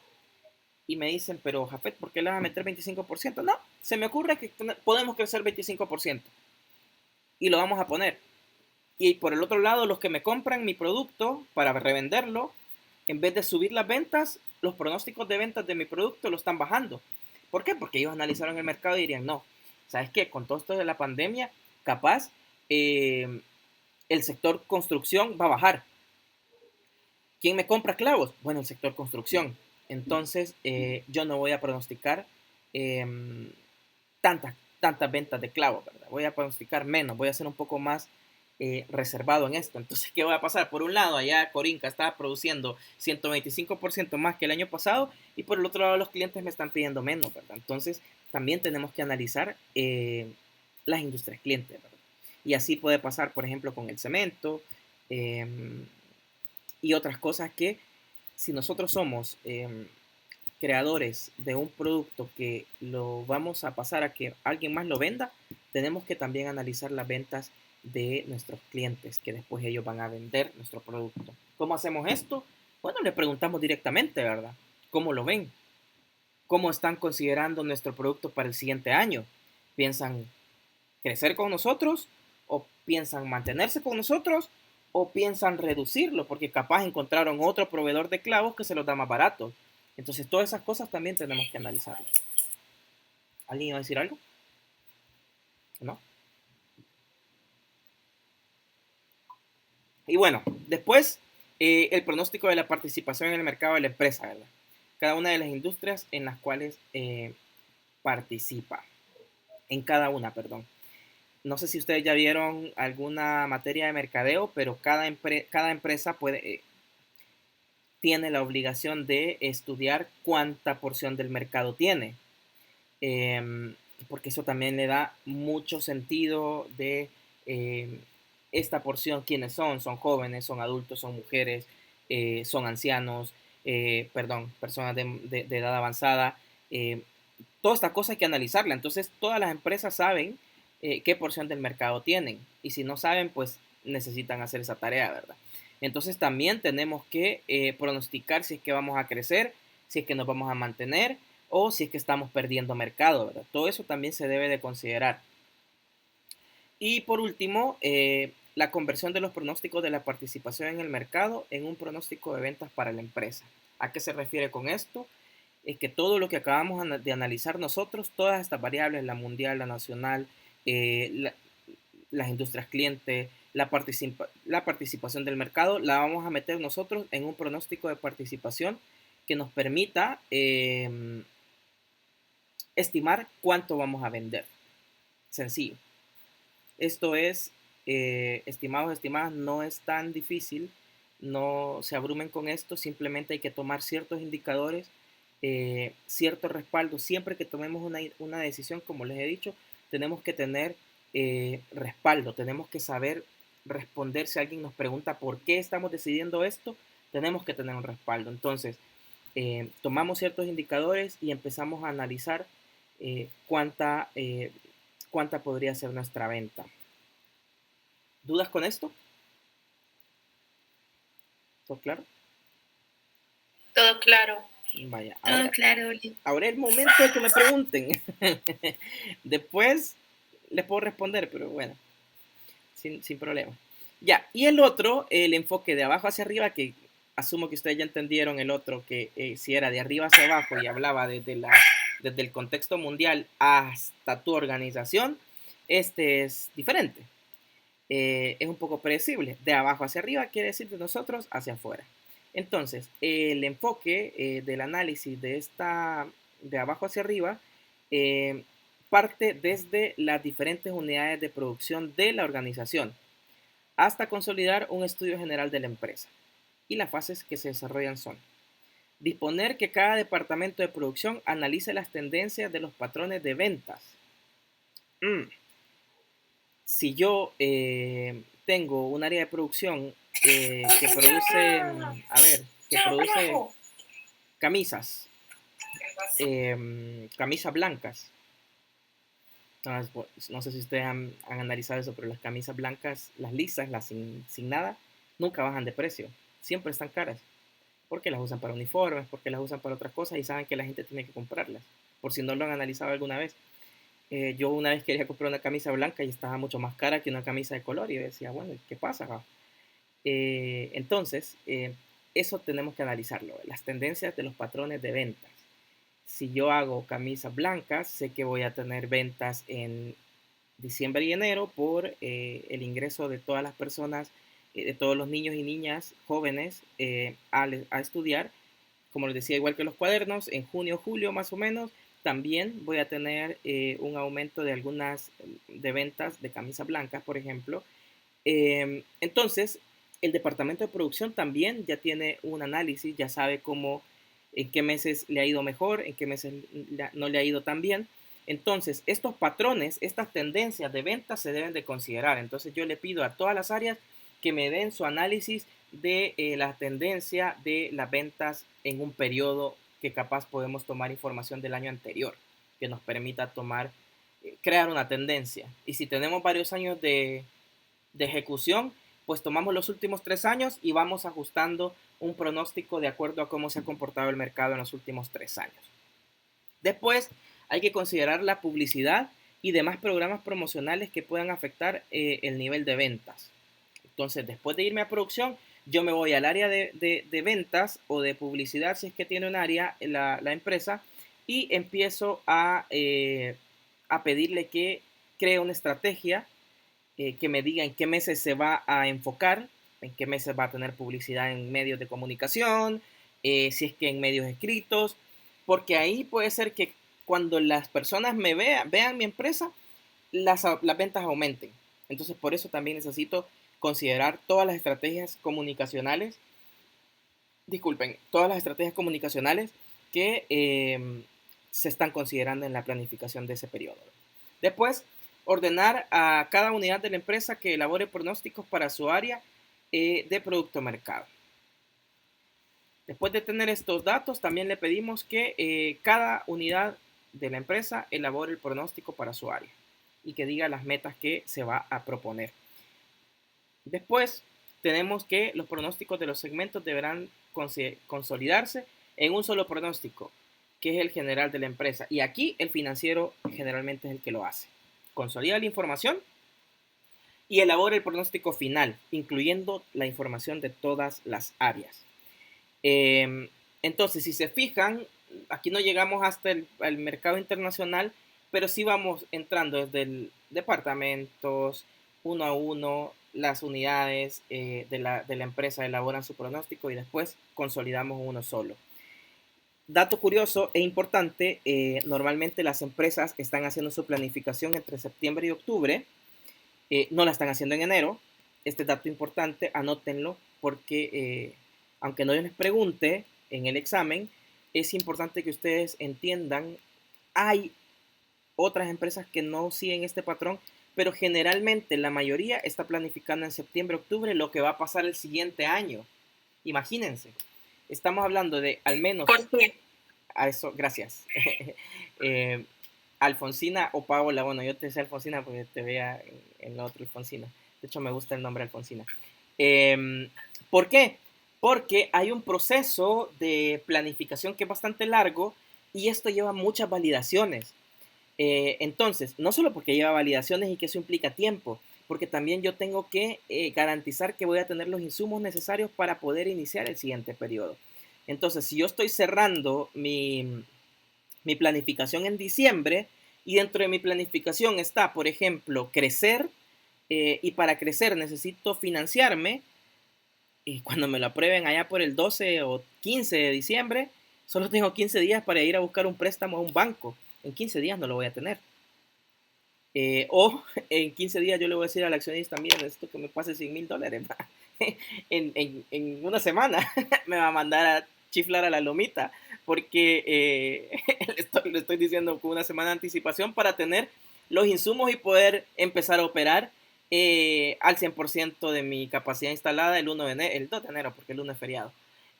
Y me dicen, pero Jafet, ¿por qué le vas a meter 25%? No, se me ocurre que podemos crecer 25%. Y lo vamos a poner. Y por el otro lado, los que me compran mi producto para revenderlo, en vez de subir las ventas, los pronósticos de ventas de mi producto lo están bajando. ¿Por qué? Porque ellos analizaron el mercado y dirían, no, ¿sabes qué? Con todo esto de la pandemia, capaz el sector construcción va a bajar. ¿Quién me compra clavos? Bueno, el sector construcción. Entonces, yo no voy a pronosticar tantas ventas de clavos, ¿verdad? Voy a pronosticar menos, voy a ser un poco más reservado en esto. Entonces, ¿qué va a pasar? Por un lado, allá Corinca está produciendo 125% más que el año pasado y por el otro lado los clientes me están pidiendo menos, ¿verdad? Entonces, también tenemos que analizar las industrias clientes, ¿verdad? Y así puede pasar, por ejemplo, con el cemento y otras cosas que si nosotros somos creadores de un producto que lo vamos a pasar a que alguien más lo venda, tenemos que también analizar las ventas de nuestros clientes, que después ellos van a vender nuestro producto. ¿Cómo hacemos esto? Bueno, le preguntamos directamente, ¿verdad? ¿Cómo lo ven? ¿Cómo están considerando nuestro producto para el siguiente año? ¿Piensan crecer con nosotros? ¿O piensan mantenerse con nosotros? ¿O piensan reducirlo? Porque capaz encontraron otro proveedor de clavos que se los da más barato. Entonces, todas esas cosas también tenemos que analizarlas. ¿Alguien iba a decir algo? ¿No? Y bueno, después, el pronóstico de la participación en el mercado de la empresa, ¿verdad? Cada una de las industrias en las cuales participa. En cada una, perdón. No sé si ustedes ya vieron alguna materia de mercadeo, pero cada empresa tiene la obligación de estudiar cuánta porción del mercado tiene. Porque eso también le da mucho sentido de esta porción, quiénes son jóvenes, son adultos, son mujeres, son ancianos, personas de edad avanzada. Toda esta cosa hay que analizarla. Entonces, todas las empresas saben qué porción del mercado tienen. Y si no saben, pues necesitan hacer esa tarea, ¿verdad? Entonces, también tenemos que pronosticar si es que vamos a crecer, si es que nos vamos a mantener o si es que estamos perdiendo mercado, ¿verdad? Todo eso también se debe de considerar. Y por último, la conversión de los pronósticos de la participación en el mercado en un pronóstico de ventas para la empresa. ¿A qué se refiere con esto? Es que todo lo que acabamos de analizar nosotros, todas estas variables, la mundial, la nacional, las industrias clientes, la participación del mercado, la vamos a meter nosotros en un pronóstico de participación que nos permita estimar cuánto vamos a vender. Sencillo. Esto es, estimados, estimadas, no es tan difícil, no se abrumen con esto, simplemente hay que tomar ciertos indicadores, cierto respaldo. Siempre que tomemos una decisión, como les he dicho, tenemos que tener respaldo, tenemos que saber responder. Si alguien nos pregunta por qué estamos decidiendo esto, tenemos que tener un respaldo. Entonces, tomamos ciertos indicadores y empezamos a analizar cuánta podría ser nuestra venta. ¿Dudas con esto? ¿Todo claro? Todo claro. Vaya, Todo claro. Ahora es el momento de que me pregunten. Después les puedo responder, pero bueno, sin problema. Ya, y el otro, el enfoque de abajo hacia arriba, que asumo que ustedes ya entendieron el otro, que si era de arriba hacia abajo y hablaba desde el contexto mundial hasta tu organización, este es diferente. Es un poco predecible. De abajo hacia arriba quiere decir de nosotros hacia afuera. Entonces, el enfoque del análisis de abajo hacia arriba parte desde las diferentes unidades de producción de la organización hasta consolidar un estudio general de la empresa. Y las fases que se desarrollan son: disponer que cada departamento de producción analice las tendencias de los patrones de ventas. Si yo tengo un área de producción que produce camisas, camisas blancas. No sé si ustedes han analizado eso, pero las camisas blancas, las lisas, las sin nada, nunca bajan de precio. Siempre están caras. Porque las usan para uniformes, porque las usan para otras cosas y saben que la gente tiene que comprarlas. Por si no lo han analizado alguna vez. Yo una vez quería comprar una camisa blanca y estaba mucho más cara que una camisa de color. Y yo decía, bueno, ¿qué pasa? Entonces, eso tenemos que analizarlo. Las tendencias de los patrones de ventas. Si yo hago camisas blancas, sé que voy a tener ventas en diciembre y enero por el ingreso de todas las personas, de todos los niños y niñas jóvenes a estudiar. Como les decía, igual que los cuadernos, en junio, julio más o menos, también voy a tener un aumento de algunas de ventas de camisas blancas, por ejemplo. Entonces, el departamento de producción también ya tiene un análisis, ya sabe cómo, en qué meses le ha ido mejor, en qué meses no le ha ido tan bien. Entonces, estos patrones, estas tendencias de ventas se deben de considerar. Entonces, yo le pido a todas las áreas que me den su análisis de la tendencia de las ventas en un periodo que capaz podemos tomar información del año anterior, que nos permita crear una tendencia. Y si tenemos varios años de ejecución, pues tomamos los últimos 3 años y vamos ajustando un pronóstico de acuerdo a cómo se ha comportado el mercado en los últimos 3 años. Después hay que considerar la publicidad y demás programas promocionales que puedan afectar el nivel de ventas. Entonces, después de irme a producción, yo me voy al área de ventas o de publicidad, si es que tiene un área la empresa, y empiezo a pedirle que cree una estrategia, que me diga en qué meses se va a enfocar, en qué meses va a tener publicidad en medios de comunicación, si es que en medios escritos, porque ahí puede ser que cuando las personas me vean mi empresa, las ventas aumenten. Entonces, por eso también necesito considerar todas las estrategias comunicacionales, todas las estrategias comunicacionales que se están considerando en la planificación de ese periodo. Después, ordenar a cada unidad de la empresa que elabore pronósticos para su área de producto mercado. Después de tener estos datos, también le pedimos que cada unidad de la empresa elabore el pronóstico para su área y que diga las metas que se va a proponer. Después, tenemos que los pronósticos de los segmentos deberán consolidarse en un solo pronóstico, que es el general de la empresa. Y aquí el financiero generalmente es el que lo hace. Consolida la información y elabora el pronóstico final, incluyendo la información de todas las áreas. Entonces, si se fijan, aquí no llegamos hasta el mercado internacional, pero sí vamos entrando desde el departamentos, uno a uno, las unidades de la empresa elaboran su pronóstico y después consolidamos uno solo. Dato curioso e importante, normalmente las empresas están haciendo su planificación entre septiembre y octubre, no la están haciendo en enero. Este dato importante, anótenlo, porque aunque no les pregunte en el examen, es importante que ustedes entiendan, hay otras empresas que no siguen este patrón, pero generalmente la mayoría está planificando en septiembre, octubre lo que va a pasar el siguiente año. Imagínense, estamos hablando de al menos... ¿Por qué? A eso, gracias. Alfonsina o Paola, bueno, yo te decía Alfonsina porque te veía en la otra Alfonsina. De hecho, me gusta el nombre Alfonsina. ¿Por qué? Porque hay un proceso de planificación que es bastante largo y esto lleva muchas validaciones. Entonces, no solo porque lleva validaciones y que eso implica tiempo, porque también yo tengo que garantizar que voy a tener los insumos necesarios para poder iniciar el siguiente periodo. Entonces, si yo estoy cerrando mi planificación en diciembre y dentro de mi planificación está, por ejemplo, crecer, y para crecer necesito financiarme, y cuando me lo aprueben allá por el 12 o 15 de diciembre, solo tengo 15 días para ir a buscar un préstamo a un banco. En 15 días no lo voy a tener. O en 15 días yo le voy a decir al accionista, mira, necesito que me pase $100,000. en una semana me va a mandar a chiflar a la lomita, porque le estoy diciendo con una semana de anticipación para tener los insumos y poder empezar a operar al 100% de mi capacidad instalada el 2 de enero, porque el 1 es feriado.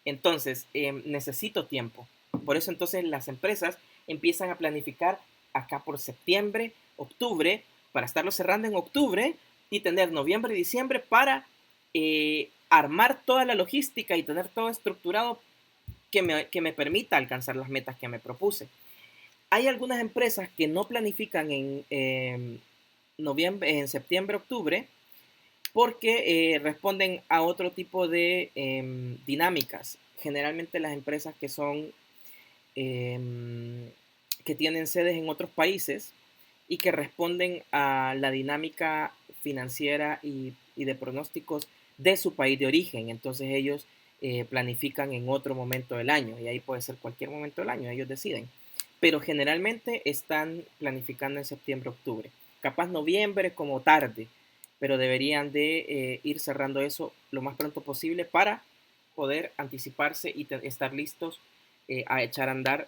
Entonces, necesito tiempo. Por eso entonces las empresas empiezan a planificar acá por septiembre, octubre, para estarlo cerrando en octubre y tener noviembre y diciembre para armar toda la logística y tener todo estructurado que me permita alcanzar las metas que me propuse. Hay algunas empresas que no planifican en septiembre, octubre, porque responden a otro tipo de dinámicas. Generalmente las empresas que son que tienen sedes en otros países y que responden a la dinámica financiera y de pronósticos de su país de origen. Entonces ellos planifican en otro momento del año, y ahí puede ser cualquier momento del año, ellos deciden. Pero generalmente están planificando en septiembre, octubre. Capaz noviembre como tarde, pero deberían de ir cerrando eso lo más pronto posible para poder anticiparse y estar listos a echar a andar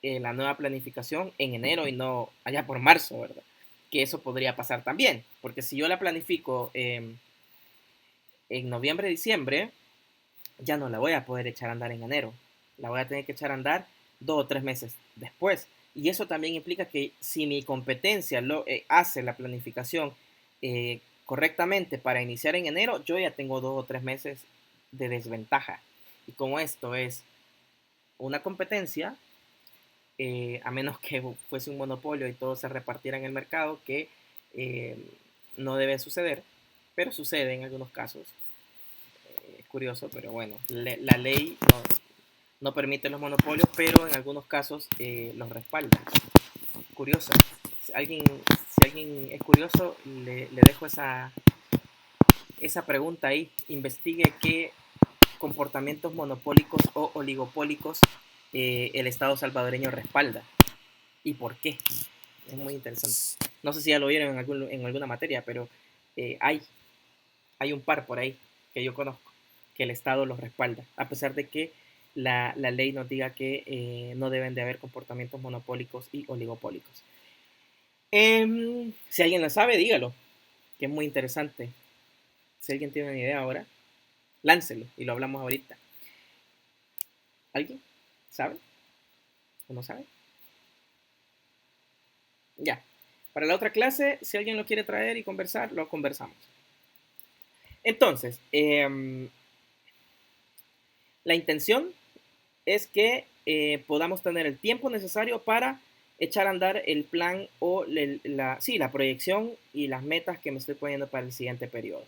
la nueva planificación en enero y no allá por marzo, ¿verdad? Que eso podría pasar también, porque si yo la planifico en noviembre, diciembre, ya no la voy a poder echar a andar en enero. La voy a tener que echar a andar 2 o 3 meses después. Y eso también implica que si mi competencia hace la planificación correctamente para iniciar en enero, yo ya tengo 2 o 3 meses de desventaja. Y como esto es una competencia, a menos que fuese un monopolio y todo se repartiera en el mercado, que no debe suceder, pero sucede en algunos casos. Es curioso, pero bueno, la ley no permite los monopolios, pero en algunos casos los respalda. Curioso. Si alguien es curioso, le dejo esa pregunta ahí. Investigue qué comportamientos monopólicos o oligopólicos el Estado salvadoreño respalda y por qué. Es muy interesante. No sé si ya lo vieron en alguna materia, pero hay un par por ahí que yo conozco que el Estado los respalda, a pesar de que la ley nos diga que no deben de haber comportamientos monopólicos y oligopólicos. Si alguien lo sabe, dígalo, que es muy interesante. Si alguien tiene una idea ahora, láncelo y lo hablamos ahorita. ¿Alguien sabe o no sabe? Ya. Para la otra clase, si alguien lo quiere traer y conversar, lo conversamos. Entonces, la intención es que podamos tener el tiempo necesario para echar a andar el plan o la proyección y las metas que me estoy poniendo para el siguiente periodo.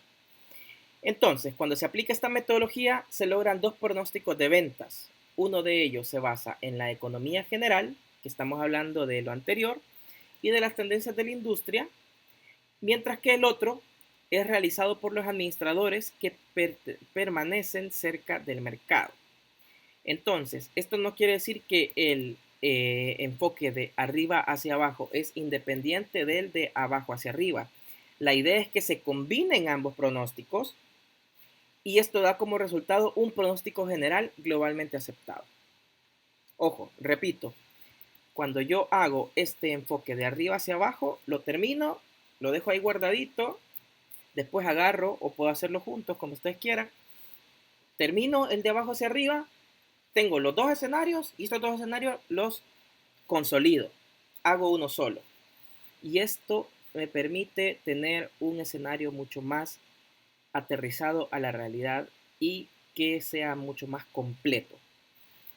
Entonces, cuando se aplica esta metodología, se logran 2 pronósticos de ventas. Uno de ellos se basa en la economía general, que estamos hablando de lo anterior, y de las tendencias de la industria, mientras que el otro es realizado por los administradores que permanecen cerca del mercado. Entonces, esto no quiere decir que el enfoque de arriba hacia abajo es independiente del de abajo hacia arriba. La idea es que se combinen ambos pronósticos y esto da como resultado un pronóstico general globalmente aceptado. Ojo, repito, cuando yo hago este enfoque de arriba hacia abajo, lo termino, lo dejo ahí guardadito, después agarro o puedo hacerlo juntos como ustedes quieran, termino el de abajo hacia arriba, tengo los 2 escenarios y estos 2 escenarios los consolido, hago uno solo. Y esto me permite tener un escenario mucho más aterrizado a la realidad y que sea mucho más completo.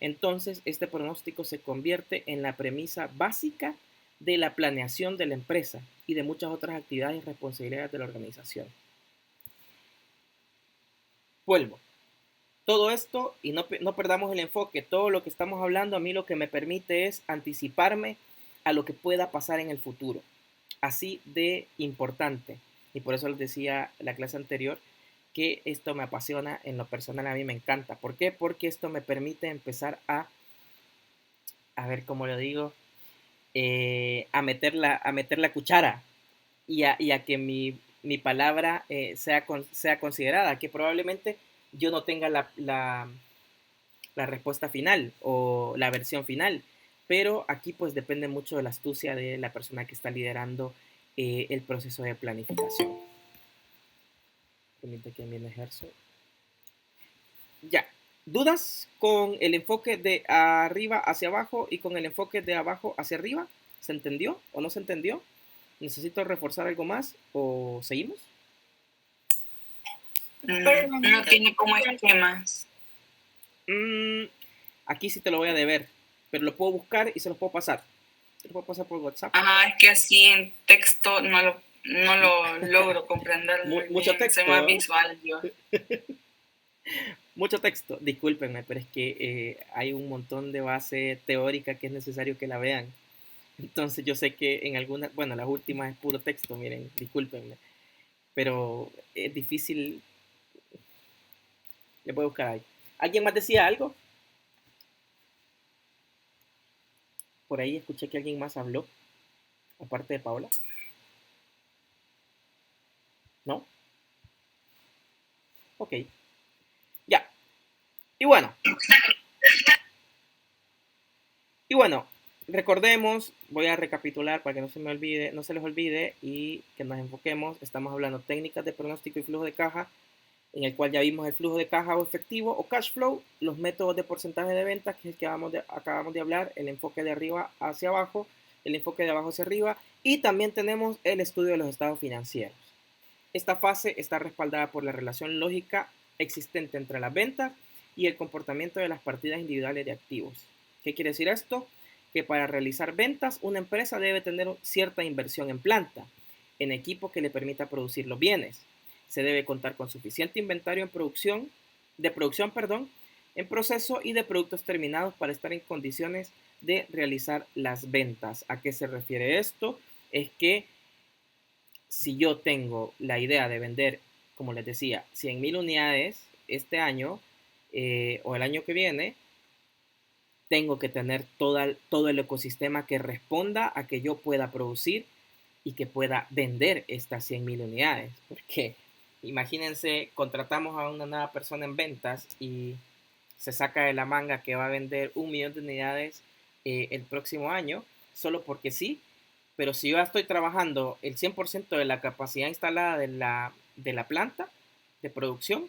Entonces, este pronóstico se convierte en la premisa básica de la planeación de la empresa y de muchas otras actividades y responsabilidades de la organización. Vuelvo. Todo esto, y no perdamos el enfoque, todo lo que estamos hablando a mí lo que me permite es anticiparme a lo que pueda pasar en el futuro. Así de importante. Y por eso les decía la clase anterior que esto me apasiona en lo personal, a mí me encanta. ¿Por qué? Porque esto me permite empezar a ver cómo lo digo, a meter la cuchara y a que mi palabra sea considerada, que probablemente yo no tenga la respuesta final o la versión final, pero aquí pues depende mucho de la astucia de la persona que está liderando el proceso de planificación. Permite que envíe ejerzo. Ya. ¿Dudas con el enfoque de arriba hacia abajo y con el enfoque de abajo hacia arriba? ¿Se entendió o no se entendió? ¿Necesito reforzar algo más o seguimos? No tiene como esquemas. Aquí sí te lo voy a deber, pero lo puedo buscar y se lo puedo pasar. Se lo puedo pasar por WhatsApp. Es que así en texto no lo logro comprender. Mucho texto. Soy más visual yo. Mucho texto, discúlpenme, pero es que hay un montón de base teórica que es necesario que la vean. Entonces yo sé que en algunas, bueno, las últimas es puro texto, miren, discúlpenme, pero es difícil, le voy a buscar ahí. ¿Alguien más decía algo? Por ahí escuché que alguien más habló, aparte de Paola. ¿No? Ok, ya. Y bueno, recordemos, voy a recapitular para que no se me olvide, no se les olvide y que nos enfoquemos. Estamos hablando técnicas de pronóstico y flujo de caja, en el cual ya vimos el flujo de caja o efectivo o cash flow, los métodos de porcentaje de ventas, que es el que acabamos de hablar, el enfoque de arriba hacia abajo, el enfoque de abajo hacia arriba, y también tenemos el estudio de los estados financieros. Esta fase está respaldada por la relación lógica existente entre las ventas y el comportamiento de las partidas individuales de activos. ¿Qué quiere decir esto? Que para realizar ventas, una empresa debe tener cierta inversión en planta, en equipo que le permita producir los bienes. Se debe contar con suficiente inventario en producción, en proceso y de productos terminados para estar en condiciones de realizar las ventas. ¿A qué se refiere esto? Es que si yo tengo la idea de vender, como les decía, 100,000 unidades este año o el año que viene, tengo que tener todo el ecosistema que responda a que yo pueda producir y que pueda vender estas 100,000 unidades. Porque imagínense, contratamos a una nueva persona en ventas y se saca de la manga que va a vender 1,000,000 de unidades el próximo año, solo porque sí. Pero si yo ya estoy trabajando el 100% de la capacidad instalada de la planta de producción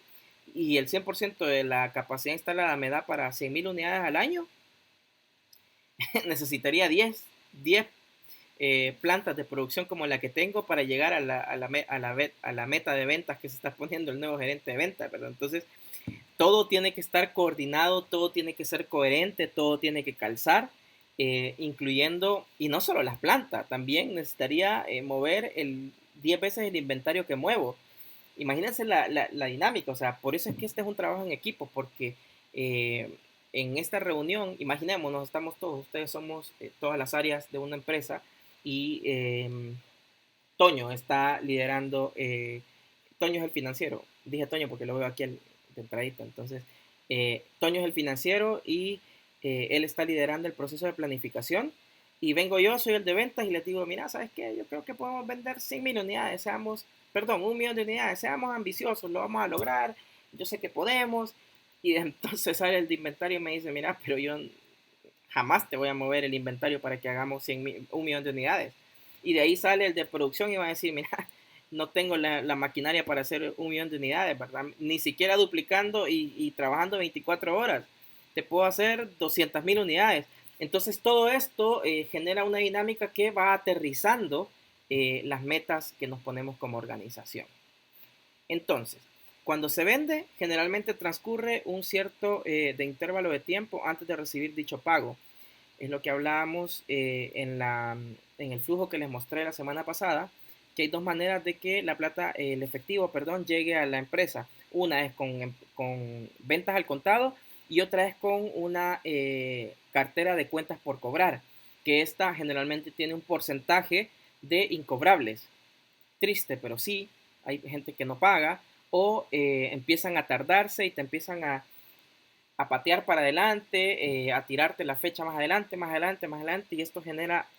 y el 100% de la capacidad instalada me da para 100,000 unidades al año, necesitaría 10 plantas de producción como la que tengo para llegar a la meta de ventas que se está poniendo el nuevo gerente de ventas, ¿verdad? Entonces, todo tiene que estar coordinado, todo tiene que ser coherente, todo tiene que calzar, incluyendo, y no solo las plantas, también necesitaría mover 10 veces el inventario que muevo. Imagínense la dinámica, o sea, por eso es que este es un trabajo en equipo, porque en esta reunión, imaginémonos, estamos todos, ustedes somos todas las áreas de una empresa y Toño está liderando, Toño es el financiero, dije Toño porque lo veo aquí de entradita, entonces Toño es el financiero y él está liderando el proceso de planificación y vengo yo, soy el de ventas y les digo, mira, ¿sabes qué? Yo creo que podemos vender 100,000 unidades, 1,000,000 de unidades, seamos ambiciosos, lo vamos a lograr, yo sé que podemos, y entonces sale el de inventario y me dice, mira, pero yo jamás te voy a mover el inventario para que hagamos 1,000,000 de unidades. Y de ahí sale el de producción y va a decir, mira, no tengo la maquinaria para hacer 1,000,000 de unidades, ¿verdad? Ni siquiera duplicando y trabajando 24 horas. Te puedo hacer 200,000 unidades. Entonces todo esto genera una dinámica que va aterrizando las metas que nos ponemos como organización. Entonces, cuando se vende, generalmente transcurre un cierto de intervalo de tiempo antes de recibir dicho pago. Es lo que hablábamos en el flujo que les mostré la semana pasada, que hay dos maneras de que la plata, el efectivo, perdón, llegue a la empresa. Una es con ventas al contado y otra es con una cartera de cuentas por cobrar, que esta generalmente tiene un porcentaje de incobrables. Triste, pero sí, hay gente que no paga o empiezan a tardarse y te empiezan a patear para adelante, a tirarte la fecha más adelante, más adelante, más adelante, y esto genera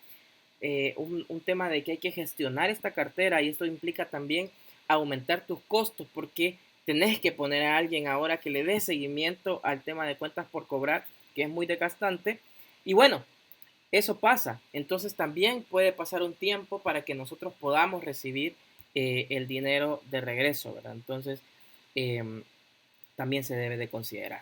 un tema de que hay que gestionar esta cartera y esto implica también aumentar tus costos porque tenés que poner a alguien ahora que le dé seguimiento al tema de cuentas por cobrar, que es muy desgastante, y bueno, eso pasa, entonces también puede pasar un tiempo para que nosotros podamos recibir el dinero de regreso, ¿verdad? Entonces, también se debe de considerar.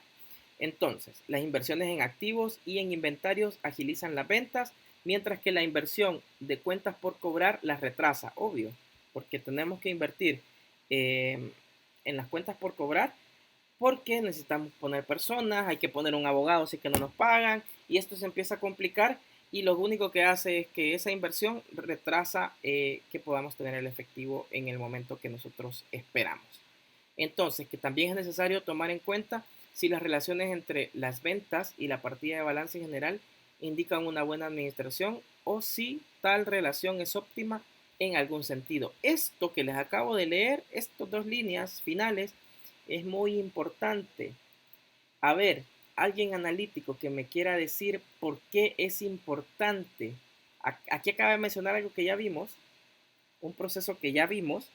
Entonces, las inversiones en activos y en inventarios agilizan las ventas, mientras que la inversión de cuentas por cobrar las retrasa, obvio, porque tenemos que invertir en las cuentas por cobrar porque necesitamos poner personas, hay que poner un abogado si que no nos pagan y esto se empieza a complicar y lo único que hace es que esa inversión retrasa que podamos tener el efectivo en el momento que nosotros esperamos. Entonces, que también es necesario tomar en cuenta si las relaciones entre las ventas y la partida de balance en general indican una buena administración o si tal relación es óptima en algún sentido. Esto que les acabo de leer, estas dos líneas finales, es muy importante. A ver, alguien analítico que me quiera decir por qué es importante. Aquí acaba de mencionar algo que ya vimos, un proceso que ya vimos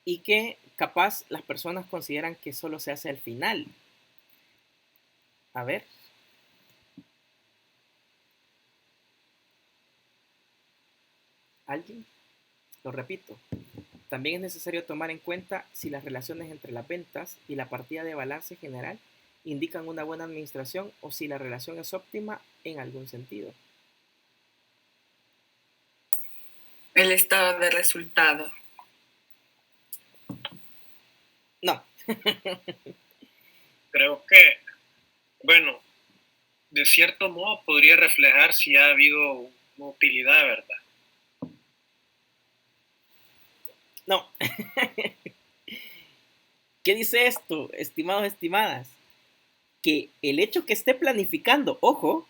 y que capaz las personas consideran que solo se hace al final. A ver. ¿Alguien? Lo repito. También es necesario tomar en cuenta si las relaciones entre las ventas y la partida de balance general indican una buena administración o si la relación es óptima en algún sentido. El estado de resultado. No. Creo que, bueno, de cierto modo podría reflejar si ha habido una utilidad, ¿verdad? No. ¿Qué dice esto, estimados, estimadas? Que el hecho que esté planificando, ojo,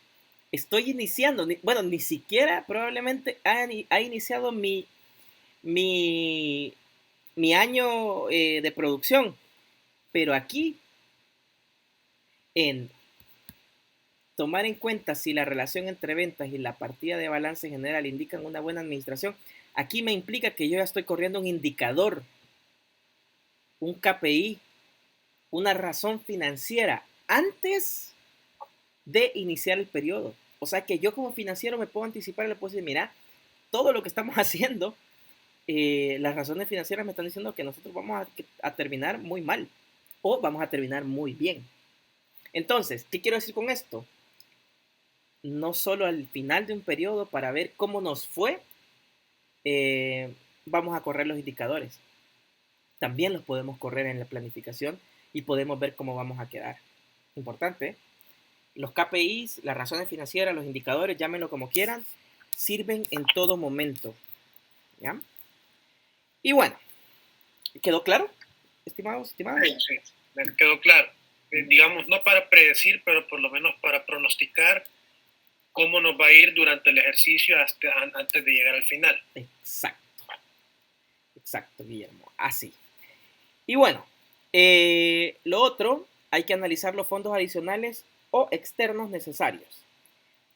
estoy iniciando, bueno, ni siquiera probablemente ha iniciado mi año de producción, pero aquí, en tomar en cuenta si la relación entre ventas y la partida de balance general indican una buena administración, aquí me implica que yo ya estoy corriendo un indicador, un KPI, una razón financiera antes de iniciar el periodo. O sea que yo como financiero me puedo anticipar y le puedo decir, mira, todo lo que estamos haciendo, las razones financieras me están diciendo que nosotros vamos a terminar muy mal o vamos a terminar muy bien. Entonces, ¿qué quiero decir con esto? No solo al final de un periodo para ver cómo nos fue, vamos a correr los indicadores. También los podemos correr en la planificación y podemos ver cómo vamos a quedar. Importante, ¿eh? Los KPIs, las razones financieras, los indicadores, llámenlo como quieran, sirven en todo momento. ¿Ya? Y bueno, ¿quedó claro, estimados, estimadas? Sí, me quedó claro. Digamos, no para predecir, pero por lo menos para pronosticar cómo nos va a ir durante el ejercicio antes de llegar al final. Exacto. Exacto, Guillermo. Así. Y bueno, lo otro, hay que analizar los fondos adicionales o externos necesarios.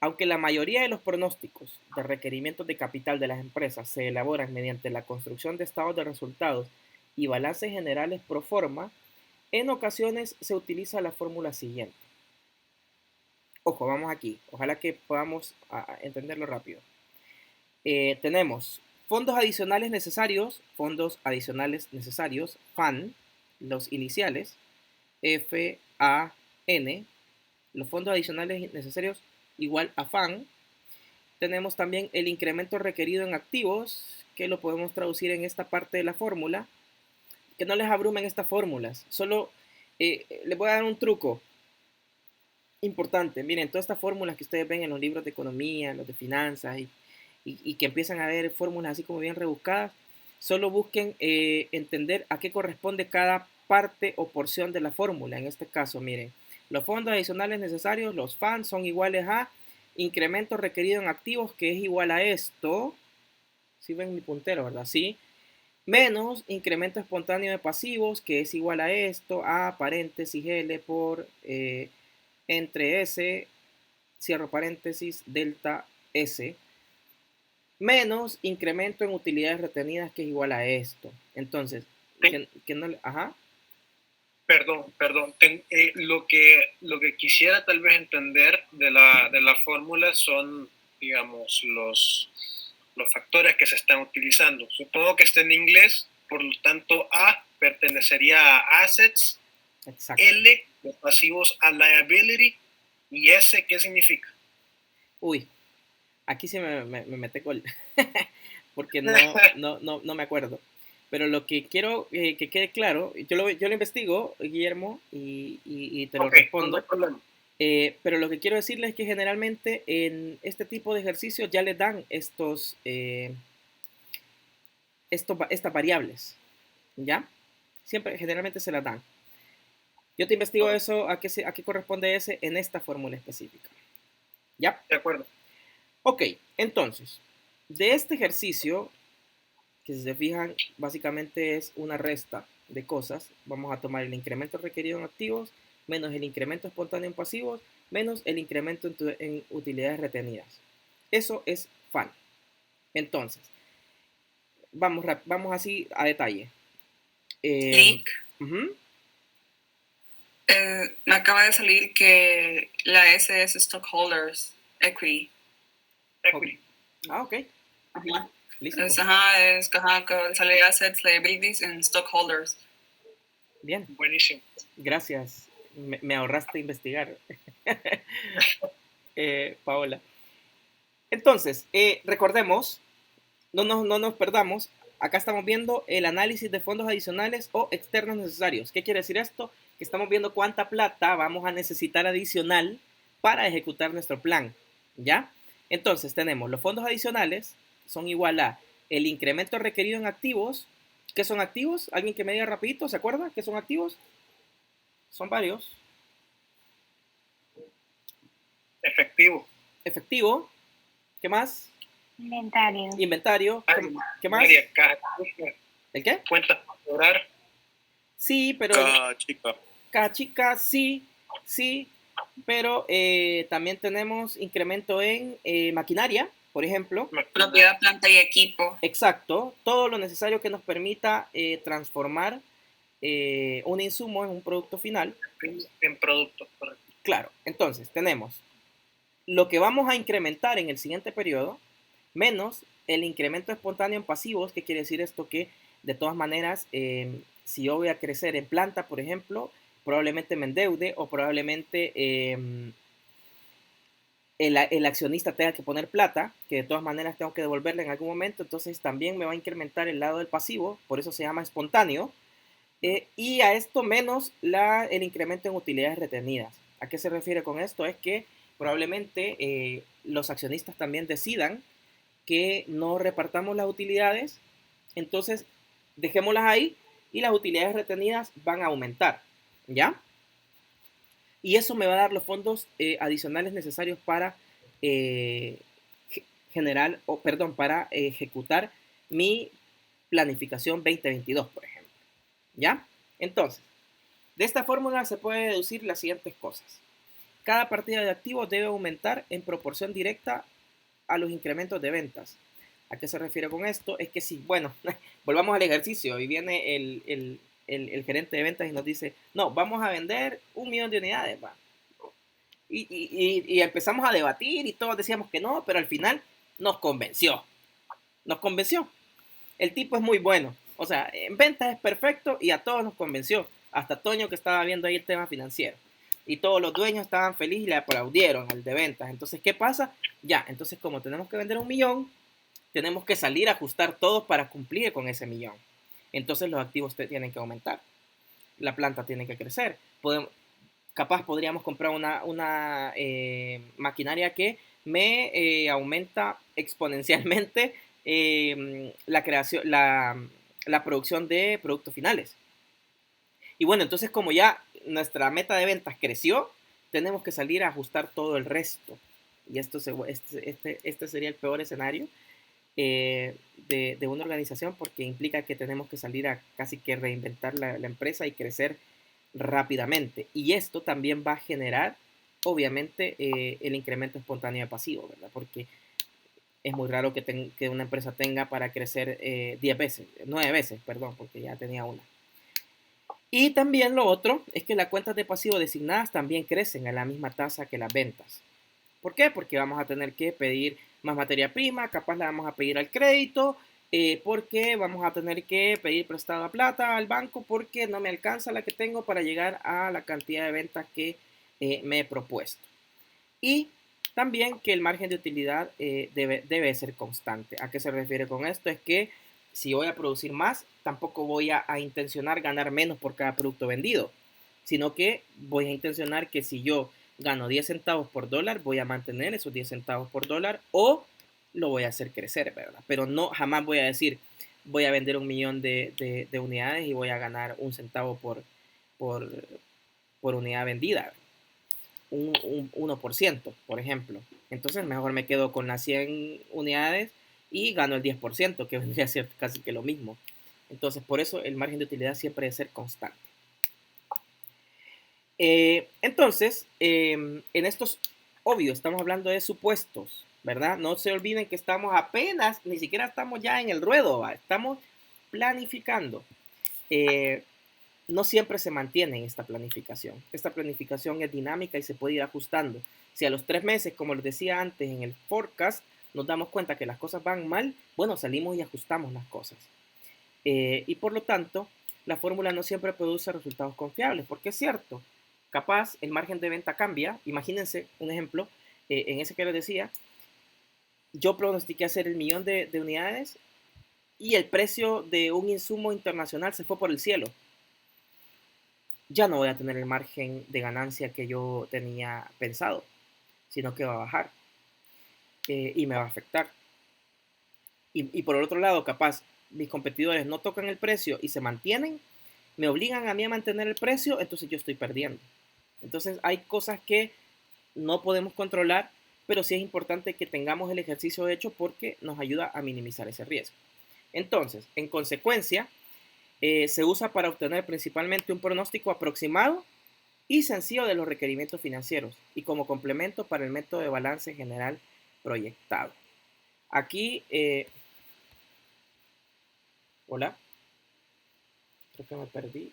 Aunque la mayoría de los pronósticos de requerimientos de capital de las empresas se elaboran mediante la construcción de estados de resultados y balances generales pro forma, en ocasiones se utiliza la fórmula siguiente. Ojo, vamos aquí. Ojalá que podamos entenderlo rápido. Tenemos fondos adicionales necesarios, FAN, los iniciales, FAN, los fondos adicionales necesarios igual a FAN. Tenemos también el incremento requerido en activos, que lo podemos traducir en esta parte de la fórmula. Que no les abrumen estas fórmulas, solo les voy a dar un truco importante. Miren, todas estas fórmulas que ustedes ven en los libros de economía, los de finanzas y que empiezan a ver fórmulas así como bien rebuscadas, solo busquen entender a qué corresponde cada parte o porción de la fórmula. En este caso, miren, los fondos adicionales necesarios, los FAN, son iguales a incremento requerido en activos, que es igual a esto. ¿Sí ven mi puntero, verdad? Sí. Menos incremento espontáneo de pasivos, que es igual a esto, a paréntesis L por entre S, cierro paréntesis, delta S, menos incremento en utilidades retenidas, que es igual a esto. Entonces, sí. que no, ajá. Perdón. Lo que quisiera tal vez entender de la fórmula son, digamos, los factores que se están utilizando. Supongo que está en inglés, por lo tanto A pertenecería a assets, Exacto. L de pasivos a liability y S, ¿qué significa? Uy, aquí sí me mete gol porque no me acuerdo. Pero lo que quiero que quede claro, yo lo investigo, Guillermo, y te lo respondo. No, pero lo que quiero decirles es que generalmente en este tipo de ejercicios ya les dan estas variables, ¿ya? Siempre, generalmente se las dan. Yo te investigo eso, a qué corresponde ese en esta fórmula específica. ¿Ya? De acuerdo. Ok, entonces, de este ejercicio, que si se fijan, básicamente es una resta de cosas. Vamos a tomar el incremento requerido en activos, menos el incremento espontáneo en pasivos, menos el incremento en utilidades retenidas. Eso es FAN. Entonces, vamos así a detalle. Link. Uh-huh. Me acaba de salir que la S es Stockholders Equity. Ah, ok. Ajá. Listo. Sale Assets, Liabilities and Stockholders. Bien. Buenísimo. Gracias. Me ahorraste investigar, Paola. Entonces, recordemos, no nos perdamos. Acá estamos viendo el análisis de fondos adicionales o externos necesarios. ¿Qué quiere decir esto? Que estamos viendo cuánta plata vamos a necesitar adicional para ejecutar nuestro plan. ¿Ya? Entonces tenemos los fondos adicionales, son igual a el incremento requerido en activos. ¿Qué son activos? ¿Alguien que me diga rapidito? ¿Se acuerda qué son activos? Son varios. Efectivo. ¿Qué más? Inventario. ¿Qué más? ¿El qué? Cuentas para cobrar. Sí, pero... Caja chica, sí, pero también tenemos incremento en maquinaria, por ejemplo. Propiedad, planta y equipo. Exacto, todo lo necesario que nos permita transformar un insumo en un producto final. En producto, correcto. Claro, entonces tenemos lo que vamos a incrementar en el siguiente periodo, menos el incremento espontáneo en pasivos. ¿Qué quiere decir esto? Que de todas maneras, si yo voy a crecer en planta, por ejemplo, probablemente me endeude o probablemente el accionista tenga que poner plata, que de todas maneras tengo que devolverle en algún momento. Entonces también me va a incrementar el lado del pasivo, por eso se llama espontáneo. Y a esto menos el incremento en utilidades retenidas. ¿A qué se refiere con esto? Es que probablemente los accionistas también decidan que no repartamos las utilidades, entonces dejémoslas ahí y las utilidades retenidas van a aumentar, ¿ya? Y eso me va a dar los fondos adicionales necesarios para para ejecutar mi planificación 2022, por ejemplo, ¿ya? Entonces, de esta fórmula se puede deducir las siguientes cosas. Cada partida de activos debe aumentar en proporción directa a los incrementos de ventas. ¿A qué se refiere con esto? Es que si, bueno, volvamos al ejercicio y viene el gerente de ventas y nos dice, no, vamos a vender 1 millón de unidades, va. Y empezamos a debatir y todos decíamos que no, pero al final nos convenció. El tipo es muy bueno. O sea, en ventas es perfecto y a todos nos convenció. Hasta Toño, que estaba viendo ahí el tema financiero. Y todos los dueños estaban felices y le aplaudieron al de ventas. Entonces, ¿qué pasa? Ya, entonces como tenemos que vender 1 millón, tenemos que salir a ajustar todos para cumplir con ese millón. Entonces los activos tienen que aumentar. La planta tiene que crecer. Capaz podríamos comprar una maquinaria que me aumenta exponencialmente la producción de productos finales. Y bueno, entonces como ya nuestra meta de ventas creció, tenemos que salir a ajustar todo el resto. Y este sería el peor escenario de una organización, porque implica que tenemos que salir a casi que reinventar la empresa y crecer rápidamente. Y esto también va a generar, obviamente, el incremento espontáneo de pasivo, ¿verdad? Porque es muy raro que una empresa tenga para crecer 9 veces, perdón, porque ya tenía una. Y también lo otro es que las cuentas de pasivo designadas también crecen a la misma tasa que las ventas. ¿Por qué? Porque vamos a tener que pedir más materia prima, capaz la vamos a pedir al crédito, porque vamos a tener que pedir prestada plata al banco porque no me alcanza la que tengo para llegar a la cantidad de ventas que me he propuesto. Y también que el margen de utilidad debe ser constante. ¿A qué se refiere con esto? Es que si voy a producir más, tampoco voy a intencionar ganar menos por cada producto vendido, sino que voy a intencionar que si yo gano 10 centavos por dólar, voy a mantener esos 10 centavos por dólar o lo voy a hacer crecer, ¿verdad? Pero no, jamás voy a decir, voy a vender 1 millón de unidades y voy a ganar 1 centavo por unidad vendida. un 1%, por ejemplo. Entonces mejor me quedo con las 100 unidades y gano el 10%, que vendría a ser casi que lo mismo. Entonces, por eso el margen de utilidad siempre debe ser constante. Entonces, en estos, obvio, estamos hablando de supuestos, ¿verdad? No se olviden que estamos apenas, ni siquiera estamos ya en el ruedo, ¿va? Estamos planificando. No siempre se mantiene esta planificación. Esta planificación es dinámica y se puede ir ajustando. Si a los 3 meses, como les decía antes en el forecast, nos damos cuenta que las cosas van mal, bueno, salimos y ajustamos las cosas. Y por lo tanto, la fórmula no siempre produce resultados confiables, porque es cierto, capaz el margen de venta cambia. Imagínense un ejemplo, en ese que les decía, yo pronostiqué hacer el 1.000.000 de unidades y el precio de un insumo internacional se fue por el cielo. Ya no voy a tener el margen de ganancia que yo tenía pensado, sino que va a bajar y me va a afectar. Y por el otro lado, capaz mis competidores no tocan el precio y se mantienen, me obligan a mí a mantener el precio, entonces yo estoy perdiendo. Entonces hay cosas que no podemos controlar, pero sí es importante que tengamos el ejercicio hecho porque nos ayuda a minimizar ese riesgo. Entonces, en consecuencia, se usa para obtener principalmente un pronóstico aproximado y sencillo de los requerimientos financieros y como complemento para el método de balance general proyectado. Aquí, hola, creo que me perdí.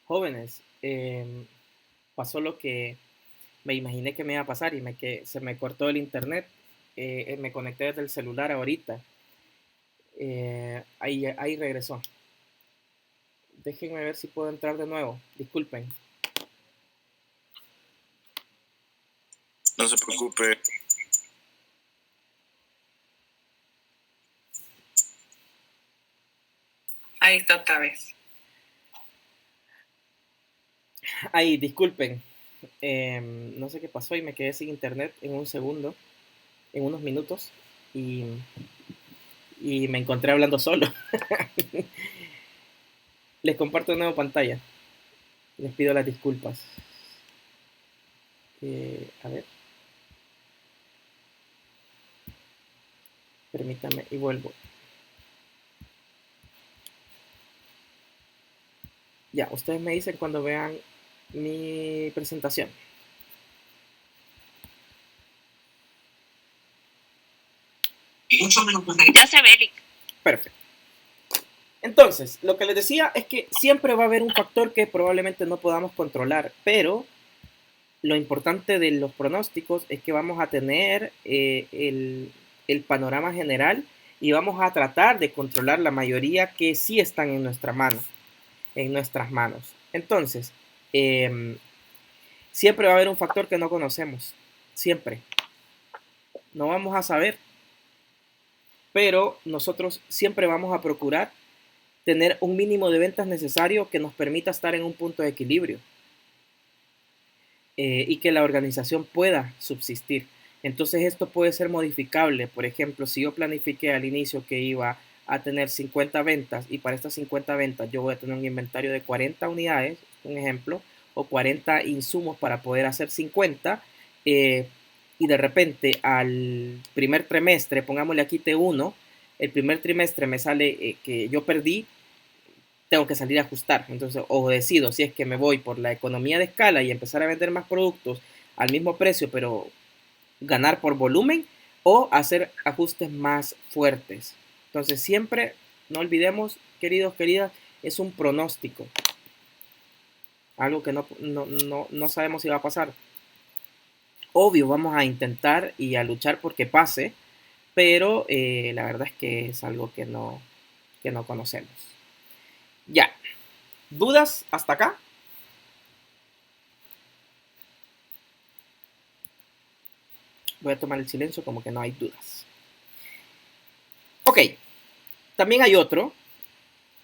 Jóvenes, pasó lo que me imaginé que me iba a pasar y que se me cortó el internet. Me conecté desde el celular ahorita. Ahí regresó. Déjenme ver si puedo entrar de nuevo. Disculpen. No se preocupe. Ahí está otra vez. Ahí, disculpen. No sé qué pasó y me quedé sin internet en un segundo, en unos minutos, y me encontré hablando solo. Les comparto de nuevo pantalla. Les pido las disculpas. A ver. Permítame y vuelvo. Ya, ustedes me dicen cuando vean mi presentación. Ya se ve, Eric. Perfecto. Entonces, lo que les decía es que siempre va a haber un factor que probablemente no podamos controlar, pero lo importante de los pronósticos es que vamos a tener el panorama general y vamos a tratar de controlar la mayoría que sí están en nuestra mano, en nuestras manos. Entonces, siempre va a haber un factor que no conocemos, siempre. No vamos a saber, pero nosotros siempre vamos a procurar tener un mínimo de ventas necesario que nos permita estar en un punto de equilibrio y que la organización pueda subsistir. Entonces esto puede ser modificable. Por ejemplo, si yo planifiqué al inicio que iba a tener 50 ventas y para estas 50 ventas yo voy a tener un inventario de 40 unidades, un ejemplo, o 40 insumos para poder hacer 50, y de repente al primer trimestre, pongámosle aquí T1, el primer trimestre me sale que yo perdí, tengo que salir a ajustar. Entonces, o decido si es que me voy por la economía de escala y empezar a vender más productos al mismo precio, pero ganar por volumen o hacer ajustes más fuertes. Entonces siempre, no olvidemos, queridos, queridas, es un pronóstico. Algo que no sabemos si va a pasar. Obvio, vamos a intentar y a luchar porque pase, pero la verdad es que es algo que no conocemos. Ya. ¿Dudas hasta acá? Voy a tomar el silencio como que no hay dudas. Ok. También hay otro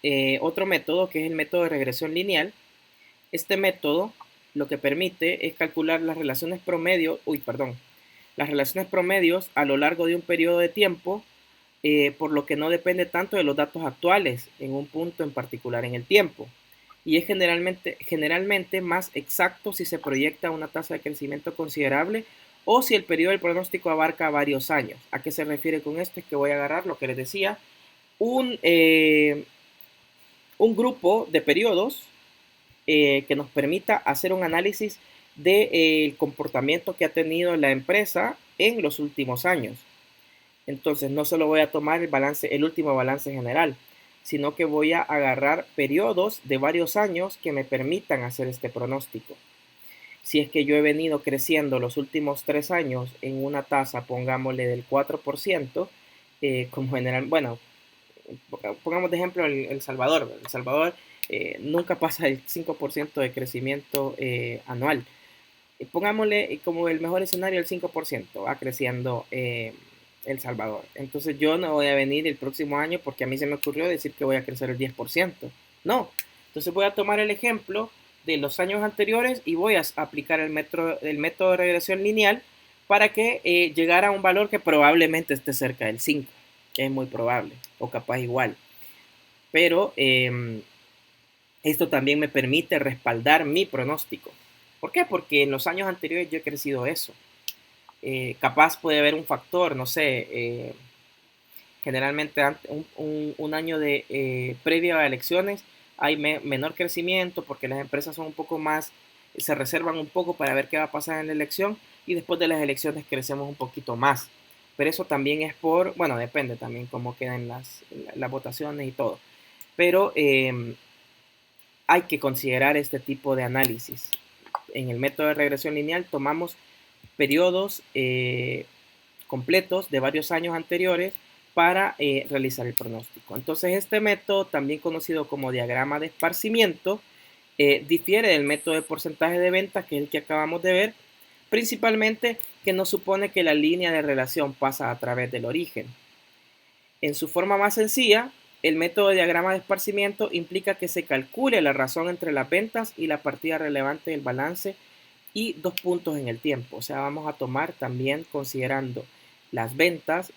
método que es el método de regresión lineal. Este método lo que permite es calcular las relaciones promedios a lo largo de un periodo de tiempo, por lo que no depende tanto de los datos actuales en un punto en particular en el tiempo. Y es generalmente más exacto si se proyecta una tasa de crecimiento considerable o si el periodo del pronóstico abarca varios años. ¿A qué se refiere con esto? Es que voy a agarrar lo que les decía, un grupo de periodos que nos permita hacer un análisis del comportamiento que ha tenido la empresa en los últimos años. Entonces no solo voy a tomar el último balance general, sino que voy a agarrar periodos de varios años que me permitan hacer este pronóstico. Si es que yo he venido creciendo los últimos 3 años en una tasa, pongámosle del 4%, como general, bueno, pongamos de ejemplo El Salvador. El Salvador nunca pasa el 5% de crecimiento anual. Pongámosle como el mejor escenario el 5%, va creciendo El Salvador. Entonces yo no voy a venir el próximo año porque a mí se me ocurrió decir que voy a crecer el 10%. No. Entonces voy a tomar el ejemplo de los años anteriores y voy a aplicar el método de regresión lineal para que llegara a un valor que probablemente esté cerca del 5, que es muy probable, o capaz igual. Pero esto también me permite respaldar mi pronóstico. ¿Por qué? Porque en los años anteriores yo he crecido eso. Capaz puede haber un factor, no sé, generalmente un año previo a elecciones hay menor crecimiento porque las empresas son un poco más, se reservan un poco para ver qué va a pasar en la elección y después de las elecciones crecemos un poquito más. Pero eso también es bueno, depende también cómo queden las votaciones y todo. Pero hay que considerar este tipo de análisis. En el método de regresión lineal tomamos periodos completos de varios años anteriores para realizar el pronóstico. Entonces este método, también conocido como diagrama de esparcimiento, difiere del método de porcentaje de venta, que es el que acabamos de ver, principalmente que no supone que la línea de relación pasa a través del origen. En su forma más sencilla, el método de diagrama de esparcimiento implica que se calcule la razón entre las ventas y la partida relevante del balance y 2 puntos en el tiempo. O sea, vamos a tomar también considerando las ventas,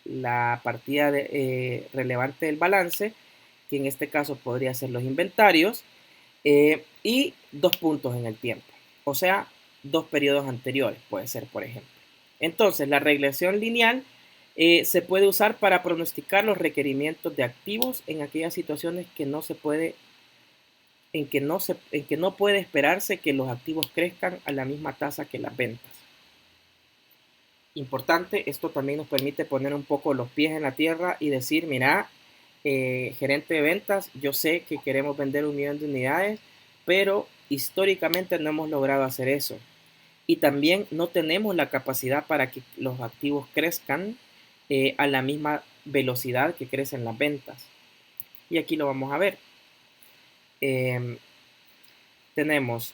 la partida relevante del balance, que en este caso podría ser los inventarios, y 2 puntos en el tiempo. O sea, 2 periodos anteriores puede ser, por ejemplo. Entonces, la regresión lineal se puede usar para pronosticar los requerimientos de activos en aquellas situaciones que no se puede, en que no puede esperarse que los activos crezcan a la misma tasa que las ventas. Importante, esto también nos permite poner un poco los pies en la tierra y decir, mira, gerente de ventas, yo sé que queremos vender 1 millón de unidades, pero históricamente no hemos logrado hacer eso. Y también no tenemos la capacidad para que los activos crezcan a la misma velocidad que crecen las ventas. Y aquí lo vamos a ver. Tenemos,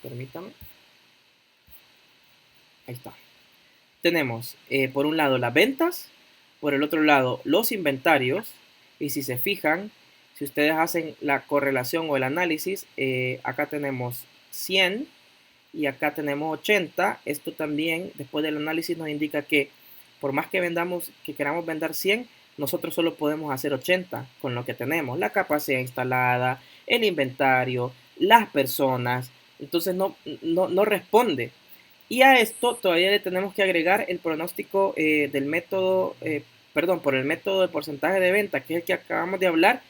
permítame, ahí está. Tenemos por un lado las ventas, por el otro lado los inventarios, y si se fijan, si ustedes hacen la correlación o el análisis, acá tenemos 100 y acá tenemos 80. Esto también, después del análisis, nos indica que por más que queramos vender 100, nosotros solo podemos hacer 80 con lo que tenemos, la capacidad instalada, el inventario, las personas. Entonces no responde. Y a esto todavía le tenemos que agregar el pronóstico del método, por el método de porcentaje de venta, que es el que acabamos de hablar.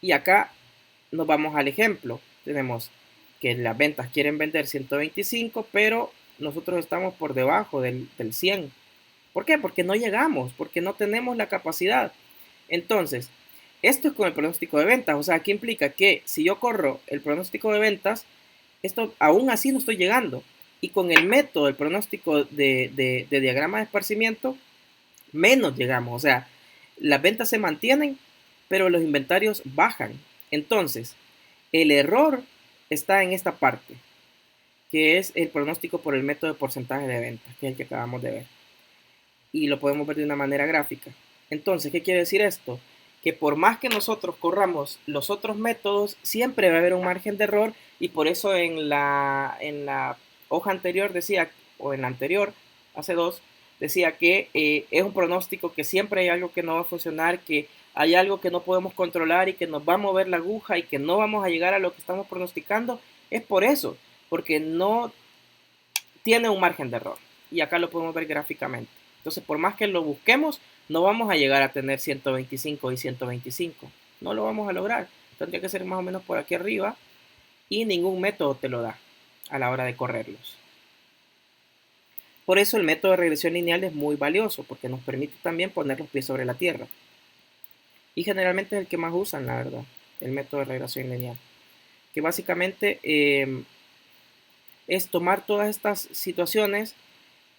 Y acá nos vamos al ejemplo. Tenemos que las ventas quieren vender 125, pero nosotros estamos por debajo del 100. ¿Por qué? Porque no llegamos, porque no tenemos la capacidad. Entonces, esto es con el pronóstico de ventas. O sea, ¿qué implica? Que si yo corro el pronóstico de ventas, esto aún así no estoy llegando. Y con el método, el pronóstico de diagrama de esparcimiento, menos llegamos. O sea, las ventas se mantienen, pero los inventarios bajan. Entonces, el error está en esta parte, que es el pronóstico por el método de porcentaje de ventas, que es el que acabamos de ver. Y lo podemos ver de una manera gráfica. Entonces, ¿qué quiere decir esto? Que por más que nosotros corramos los otros métodos, siempre va a haber un margen de error, y por eso en la hoja anterior decía, o en la anterior, hace dos, decía que es un pronóstico que siempre hay algo que no va a funcionar, que hay algo que no podemos controlar y que nos va a mover la aguja y que no vamos a llegar a lo que estamos pronosticando. Es por eso, porque no tiene un margen de error. Y acá lo podemos ver gráficamente. Entonces, por más que lo busquemos, no vamos a llegar a tener 125 y 125. No lo vamos a lograr. Tendría que ser más o menos por aquí arriba, y ningún método te lo da a la hora de correrlos. Por eso el método de regresión lineal es muy valioso, porque nos permite también poner los pies sobre la tierra. Y generalmente es el que más usan, la verdad, el método de regresión lineal. Que básicamente es tomar todas estas situaciones,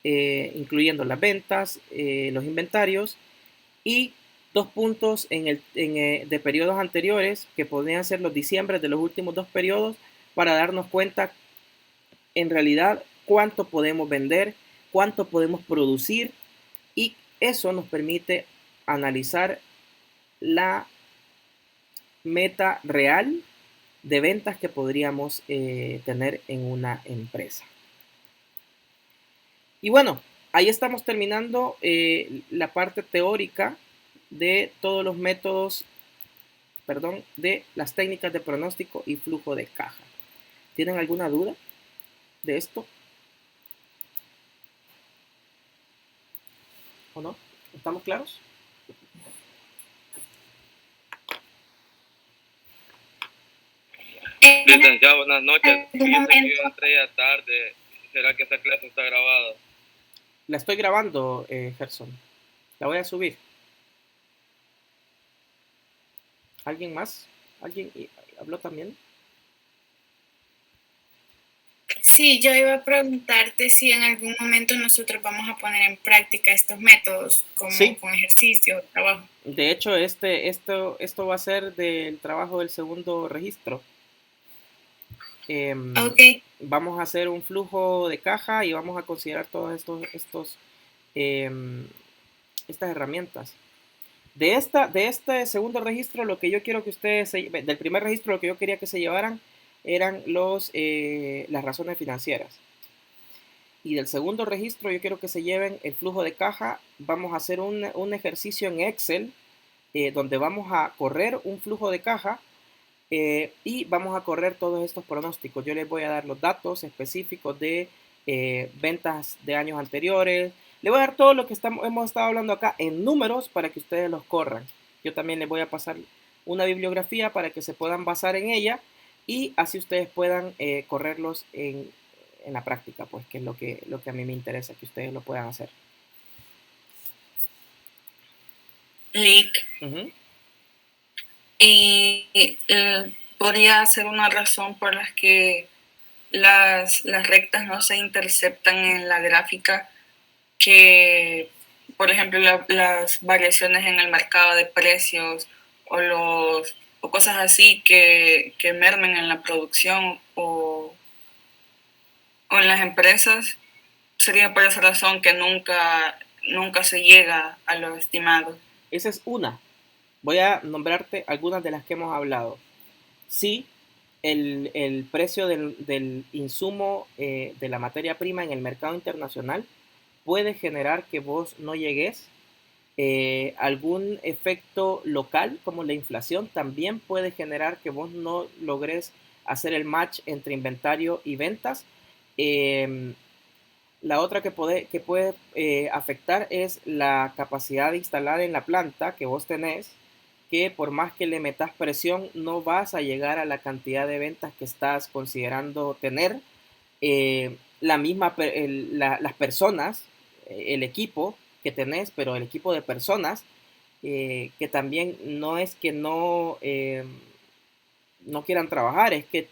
incluyendo las ventas, los inventarios, y 2 puntos de periodos anteriores, que podrían ser los diciembres de los últimos 2 periodos, para darnos cuenta en realidad cuánto podemos vender, cuánto podemos producir, y eso nos permite analizar la meta real de ventas que podríamos tener en una empresa. Y bueno, ahí estamos terminando la parte teórica de todos los métodos, de las técnicas de pronóstico y flujo de caja. ¿Tienen alguna duda de esto? ¿O no? ¿Estamos claros? Licenciado, buenas noches. Fíjese que yo entré a tarde. ¿Será que esta clase está grabada? La estoy grabando, Gerson. La voy a subir. ¿Alguien más? ¿Alguien habló también? Sí, yo iba a preguntarte si en algún momento nosotros vamos a poner en práctica estos métodos, como sí, con ejercicio, trabajo. De hecho, esto va a ser del trabajo del segundo registro. Okay. Vamos a hacer un flujo de caja y vamos a considerar todas estas herramientas. De este segundo registro, lo que yo quiero que ustedes, del primer registro, lo que yo quería que se llevaran eran las razones financieras. Y del segundo registro yo quiero que se lleven el flujo de caja. Vamos a hacer un ejercicio en Excel donde vamos a correr un flujo de caja y vamos a correr todos estos pronósticos. Yo les voy a dar los datos específicos de ventas de años anteriores. Le voy a dar todo lo que hemos estado hablando acá en números para que ustedes los corran. Yo también les voy a pasar una bibliografía para que se puedan basar en ella y así ustedes puedan correrlos en la práctica, pues, que es lo que a mí me interesa, que ustedes lo puedan hacer. Lick. Y podría ser una razón por la que las rectas no se interceptan en la gráfica, que por ejemplo las variaciones en el mercado de precios o cosas así que mermen en la producción o en las empresas, sería por esa razón que nunca se llega a lo estimado. Esa es una. Voy a nombrarte algunas de las que hemos hablado. Sí, el precio del insumo de la materia prima en el mercado internacional puede generar que vos no llegues. Algún efecto local como la inflación también puede generar que vos no logres hacer el match entre inventario y ventas. La otra que puede afectar es la capacidad instalada en la planta que vos tenés, que por más que le metas presión no vas a llegar a la cantidad de ventas que estás considerando tener. las personas, el equipo que tenés, pero el equipo de personas, que también no es que no quieran trabajar, es que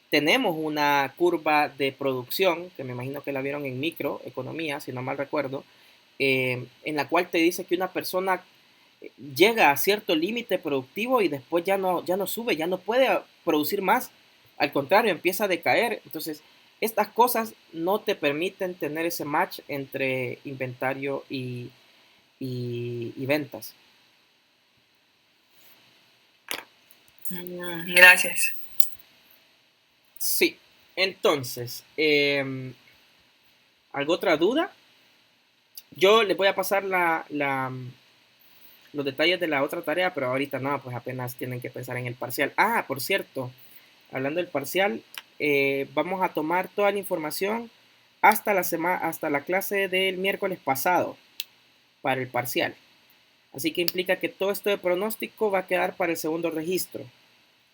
tenemos una curva de producción, que me imagino que la vieron en microeconomía, si no mal recuerdo, en la cual te dice que una persona llega a cierto límite productivo y después ya no sube, ya no puede producir más, al contrario, empieza a decaer. Entonces, estas cosas no te permiten tener ese match entre inventario y ventas. Gracias. Sí, entonces, ¿alguna otra duda? Yo les voy a pasar los detalles de la otra tarea, pero ahorita no, pues apenas tienen que pensar en el parcial. Ah, por cierto, hablando del parcial, vamos a tomar toda la información hasta la clase del miércoles pasado para el parcial. Así que implica que todo esto de pronóstico va a quedar para el segundo registro.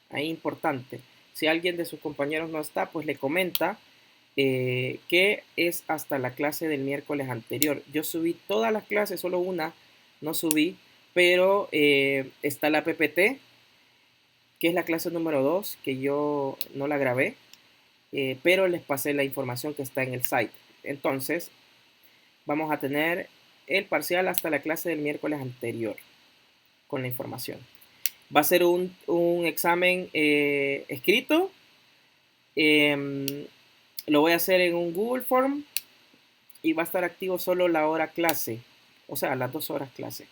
Ahí importante. Si alguien de sus compañeros no está, pues le comenta que es hasta la clase del miércoles anterior. Yo subí todas las clases, solo una no subí, pero está la PPT, que es la clase número 2, que yo no la grabé, pero les pasé la información que está en el site. Entonces, vamos a tener el parcial hasta la clase del miércoles anterior con la información. Va a ser un examen escrito. Lo voy a hacer en un Google Form y va a estar activo solo la hora clase, o sea, las 2 horas clase.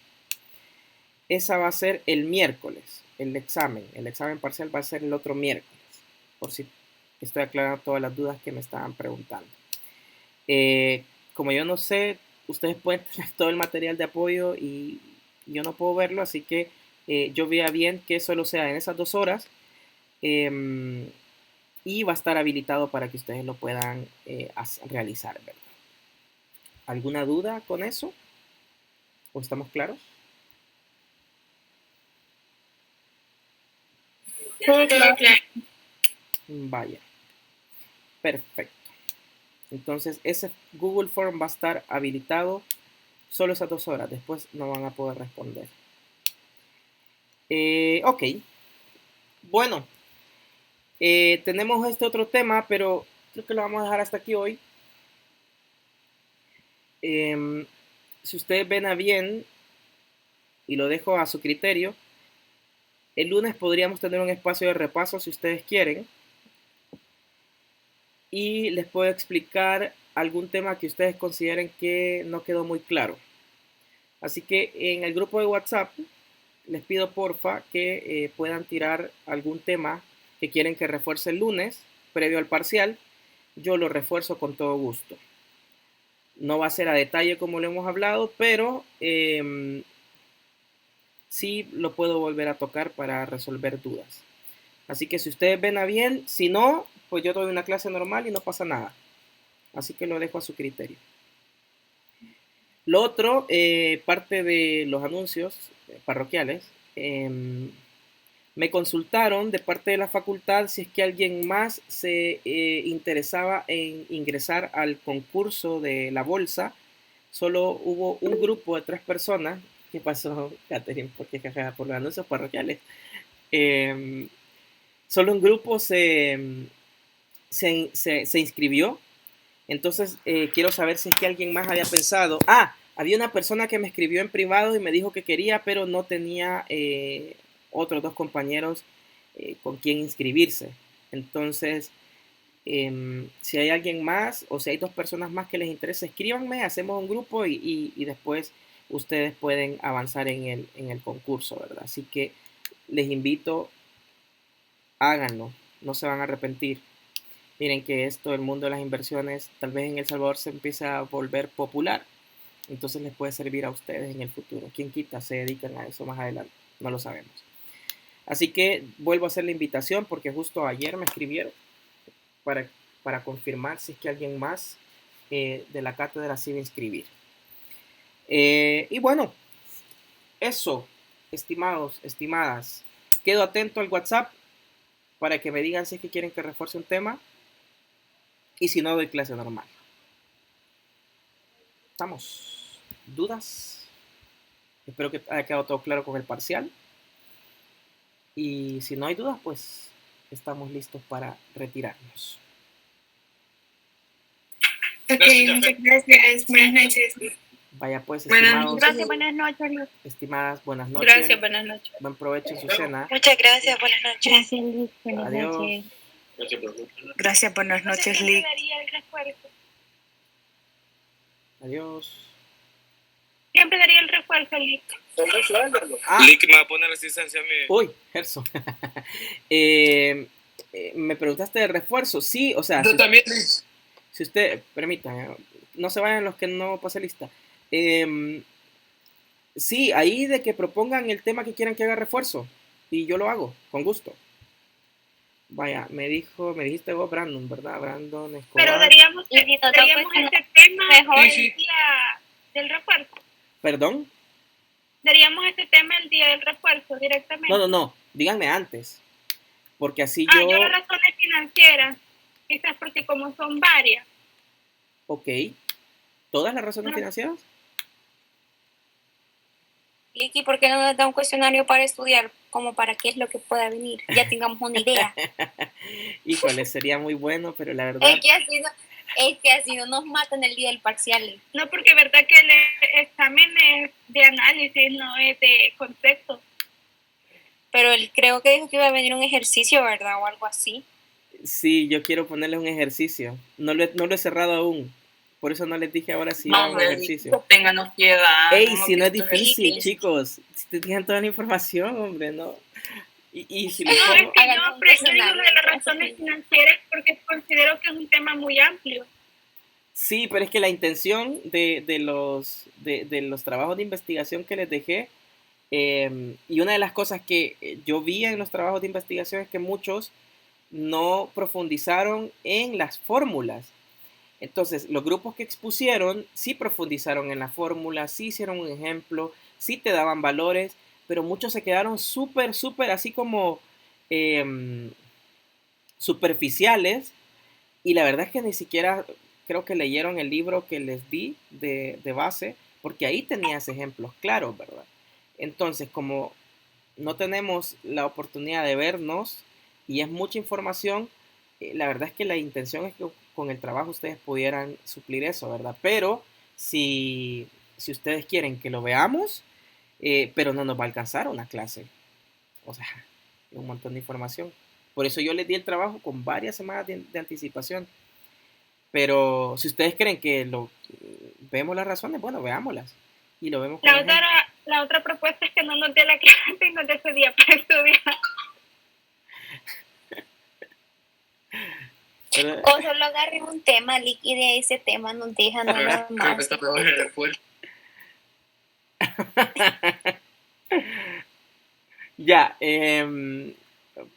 Esa va a ser el miércoles, el examen. El examen parcial va a ser el otro miércoles, por si estoy aclarando todas las dudas que me estaban preguntando. Como yo no sé, ustedes pueden tener todo el material de apoyo y yo no puedo verlo, así que yo vea bien que solo sea en esas 2 horas y va a estar habilitado para que ustedes lo puedan realizar, ¿verdad? ¿Alguna duda con eso? ¿O estamos claros? Vaya. Perfecto. Entonces ese Google Form va a estar habilitado solo esas 2 horas. Después no van a poder responder. Ok. Bueno. Tenemos este otro tema, pero creo que lo vamos a dejar hasta aquí hoy. Si ustedes ven a bien, y lo dejo a su criterio, el lunes podríamos tener un espacio de repaso si ustedes quieren. Y les puedo explicar algún tema que ustedes consideren que no quedó muy claro. Así que en el grupo de WhatsApp les pido porfa que puedan tirar algún tema que quieren que refuerce el lunes previo al parcial. Yo lo refuerzo con todo gusto. No va a ser a detalle como lo hemos hablado, pero sí lo puedo volver a tocar para resolver dudas. Así que si ustedes ven a bien, si no, pues yo doy una clase normal y no pasa nada. Así que lo dejo a su criterio. Lo otro, parte de los anuncios parroquiales, me consultaron de parte de la facultad si es que alguien más se interesaba en ingresar al concurso de la bolsa. Solo hubo un grupo de 3 personas. ¿Qué pasó, Catherine? ¿Por qué cajada por los anuncios parroquiales? Solo un grupo se inscribió. Entonces quiero saber si es que alguien más había pensado. Había una persona que me escribió en privado y me dijo que quería, pero no tenía otros 2 compañeros con quien inscribirse. Entonces, si hay alguien más o si hay 2 personas más que les interesa, escríbanme, hacemos un grupo y después ustedes pueden avanzar en el concurso, ¿verdad? Así que les invito, háganlo, no se van a arrepentir. Miren que el mundo de las inversiones, tal vez en El Salvador se empiece a volver popular. Entonces les puede servir a ustedes en el futuro. ¿Quién quita se dedican a eso más adelante? No lo sabemos. Así que vuelvo a hacer la invitación porque justo ayer me escribieron para confirmar si es que alguien más de la cátedra se iba a inscribir. Y bueno, eso, estimados, estimadas. Quedo atento al WhatsApp para que me digan si es que quieren que refuerce un tema. Y si no, doy clase normal. ¿Estamos? ¿Dudas? Espero que haya quedado todo claro con el parcial. Y si no hay dudas, pues estamos listos para retirarnos. Ok, muchas gracias. Buenas noches. Vaya pues, estimados. Gracias, buenas noches. Estimadas, buenas noches. Gracias, buenas noches. Buen provecho en su cena. Muchas gracias, buenas noches. Gracias, Lick. Buenas Adiós. noches. Gracias, buenas noches, ¿Siempre Lick. daría el refuerzo? Adiós. Siempre daría el refuerzo, Lick. Lick me va a poner asistencia a mí. Uy, Gerson. Me preguntaste de refuerzo. Sí, o sea, Yo también. si usted, permítame, no se vayan los que no pase lista. Sí, ahí de que propongan el tema que quieran que haga refuerzo. Y yo lo hago, con gusto. Vaya, me dijiste vos, Brandon, ¿verdad? Brandon Escobar. Pero daríamos ese tema mejor el día del refuerzo. ¿Perdón? Daríamos ese tema el día del refuerzo directamente. No. Díganme antes. Porque así Yo las razones financieras. Quizás porque como son varias. Ok. ¿Todas las razones financieras? Licky, ¿por qué no nos da un cuestionario para estudiar? Como para qué es lo que pueda venir. Ya tengamos una idea. Híjole, sería muy bueno, pero la verdad... Es que así no nos matan el día del parcial. No, porque verdad que el examen es de análisis, no es de concepto. Pero él creo que dijo que iba a venir un ejercicio, ¿verdad? O algo así. Sí, yo quiero ponerles un ejercicio. No lo he cerrado aún. Por eso no les dije ahora si va un ejercicio. Ténganos piedad. Ey, si no es difícil, chicos. Si te tienen toda la información, hombre, no. Y si les No, pongo... es que yo digo lo de las razones financieras porque considero que es un tema muy amplio. Sí, pero es que la intención de los trabajos de investigación que les dejé, y una de las cosas que yo vi en los trabajos de investigación es que muchos no profundizaron en las fórmulas. Entonces, los grupos que expusieron sí profundizaron en la fórmula, sí hicieron un ejemplo, sí te daban valores, pero muchos se quedaron súper así como superficiales, y la verdad es que ni siquiera creo que leyeron el libro que les di de base, porque ahí tenías ejemplos claros, ¿verdad? Entonces, como no tenemos la oportunidad de vernos y es mucha información, la verdad es que la intención es que con el trabajo ustedes pudieran suplir eso, ¿verdad? Pero si ustedes quieren que lo veamos, pero no nos va a alcanzar una clase. O sea, un montón de información. Por eso yo les di el trabajo con varias semanas de anticipación. Pero si ustedes creen que vemos las razones, bueno, veámoslas. Y lo vemos con La otra propuesta es que no nos dé la clase y nos dé ese día para estudiar. O solo agarren un tema, Licky, y de ese tema nos dejan nada más. Ya,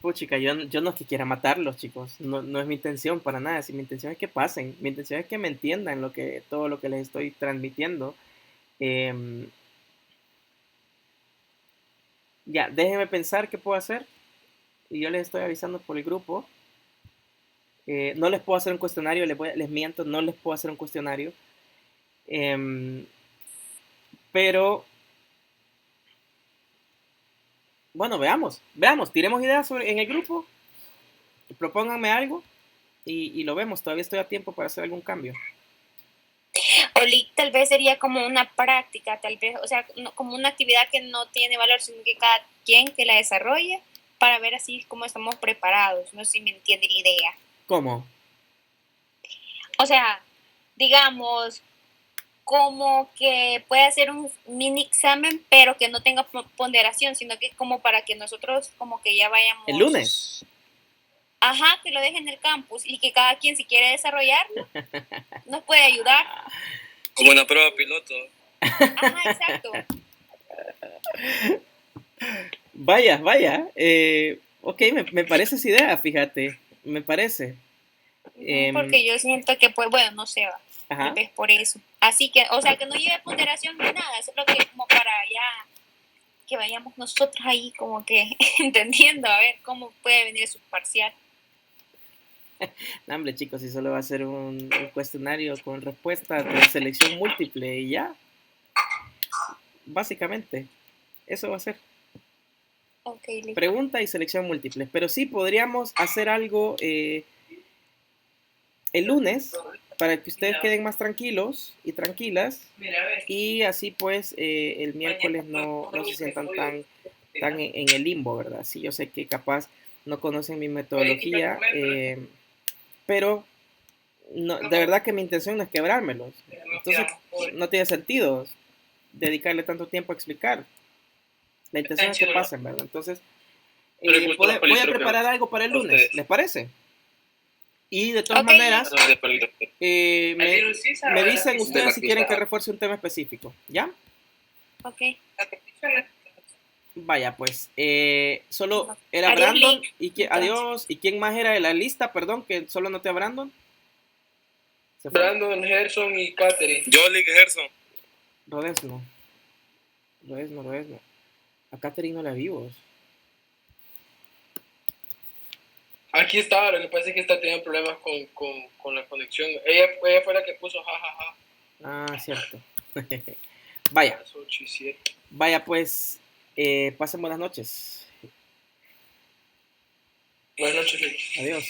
puchica, yo no es que quiera matarlos, chicos. No es mi intención para nada. Mi intención es que pasen. Mi intención es que me entiendan todo lo que les estoy transmitiendo. Ya, déjenme pensar qué puedo hacer. Y yo les estoy avisando por el grupo. No les puedo hacer un cuestionario, les miento, no les puedo hacer un cuestionario. Pero, bueno, veamos, tiremos ideas en el grupo, propónganme algo y lo vemos, todavía estoy a tiempo para hacer algún cambio. O tal vez sería como una práctica, tal vez, o sea, como una actividad que no tiene valor, sino que cada quien que la desarrolle para ver así cómo estamos preparados. No sé si me entiende la idea. ¿Cómo? O sea, digamos, como que puede hacer un mini examen, pero que no tenga ponderación, sino que como para que nosotros como que ya vayamos... ¿El lunes? Ajá, que lo dejen en el campus y que cada quien si quiere desarrollarlo nos puede ayudar. Como una prueba piloto. Ajá, exacto. Vaya. Ok, me parece esa idea, fíjate. Me parece. Porque yo siento que, pues, bueno, no sé, va. Tal vez por eso. Así que, o sea, que no lleve ponderación ni nada. Eso es lo que como para ya que vayamos nosotros ahí como que entendiendo a ver cómo puede venir su parcial. No, hombre, chicos, si solo va a ser un cuestionario con respuestas de selección múltiple y ya. Básicamente, eso va a ser. Ok, listo. Pregunta y selección múltiple. Pero sí podríamos hacer algo el lunes para que ustedes queden más tranquilos y tranquilas. Y así pues el miércoles no se sientan tan en el limbo, ¿verdad? Sí, yo sé que capaz no conocen mi metodología, pero no, de verdad que mi intención no es quebrármelos. Entonces no tiene sentido dedicarle tanto tiempo a explicar. La intención es que pasen, ¿verdad? Entonces voy a preparar algo para el lunes, ¿les parece? Y de todas maneras, me dicen ustedes si quieren que refuerce un tema específico, ¿ya? Ok. Vaya, pues, solo era Adiós, Brandon Lick. y adiós. ¿Y quién más era de la lista? Perdón, que solo noté a Brandon. Se fue. Brandon, Gerson y Katherine. Yo, Lick Gerson. Rodesno. A Katherine no la vimos. Aquí está, lo que pasa es que está teniendo problemas con la conexión. Ella fue la que puso jajaja. Ah, cierto. Vaya. Las 8 y 7. Vaya, pues, pasen buenas noches. Buenas noches, Lick. Adiós.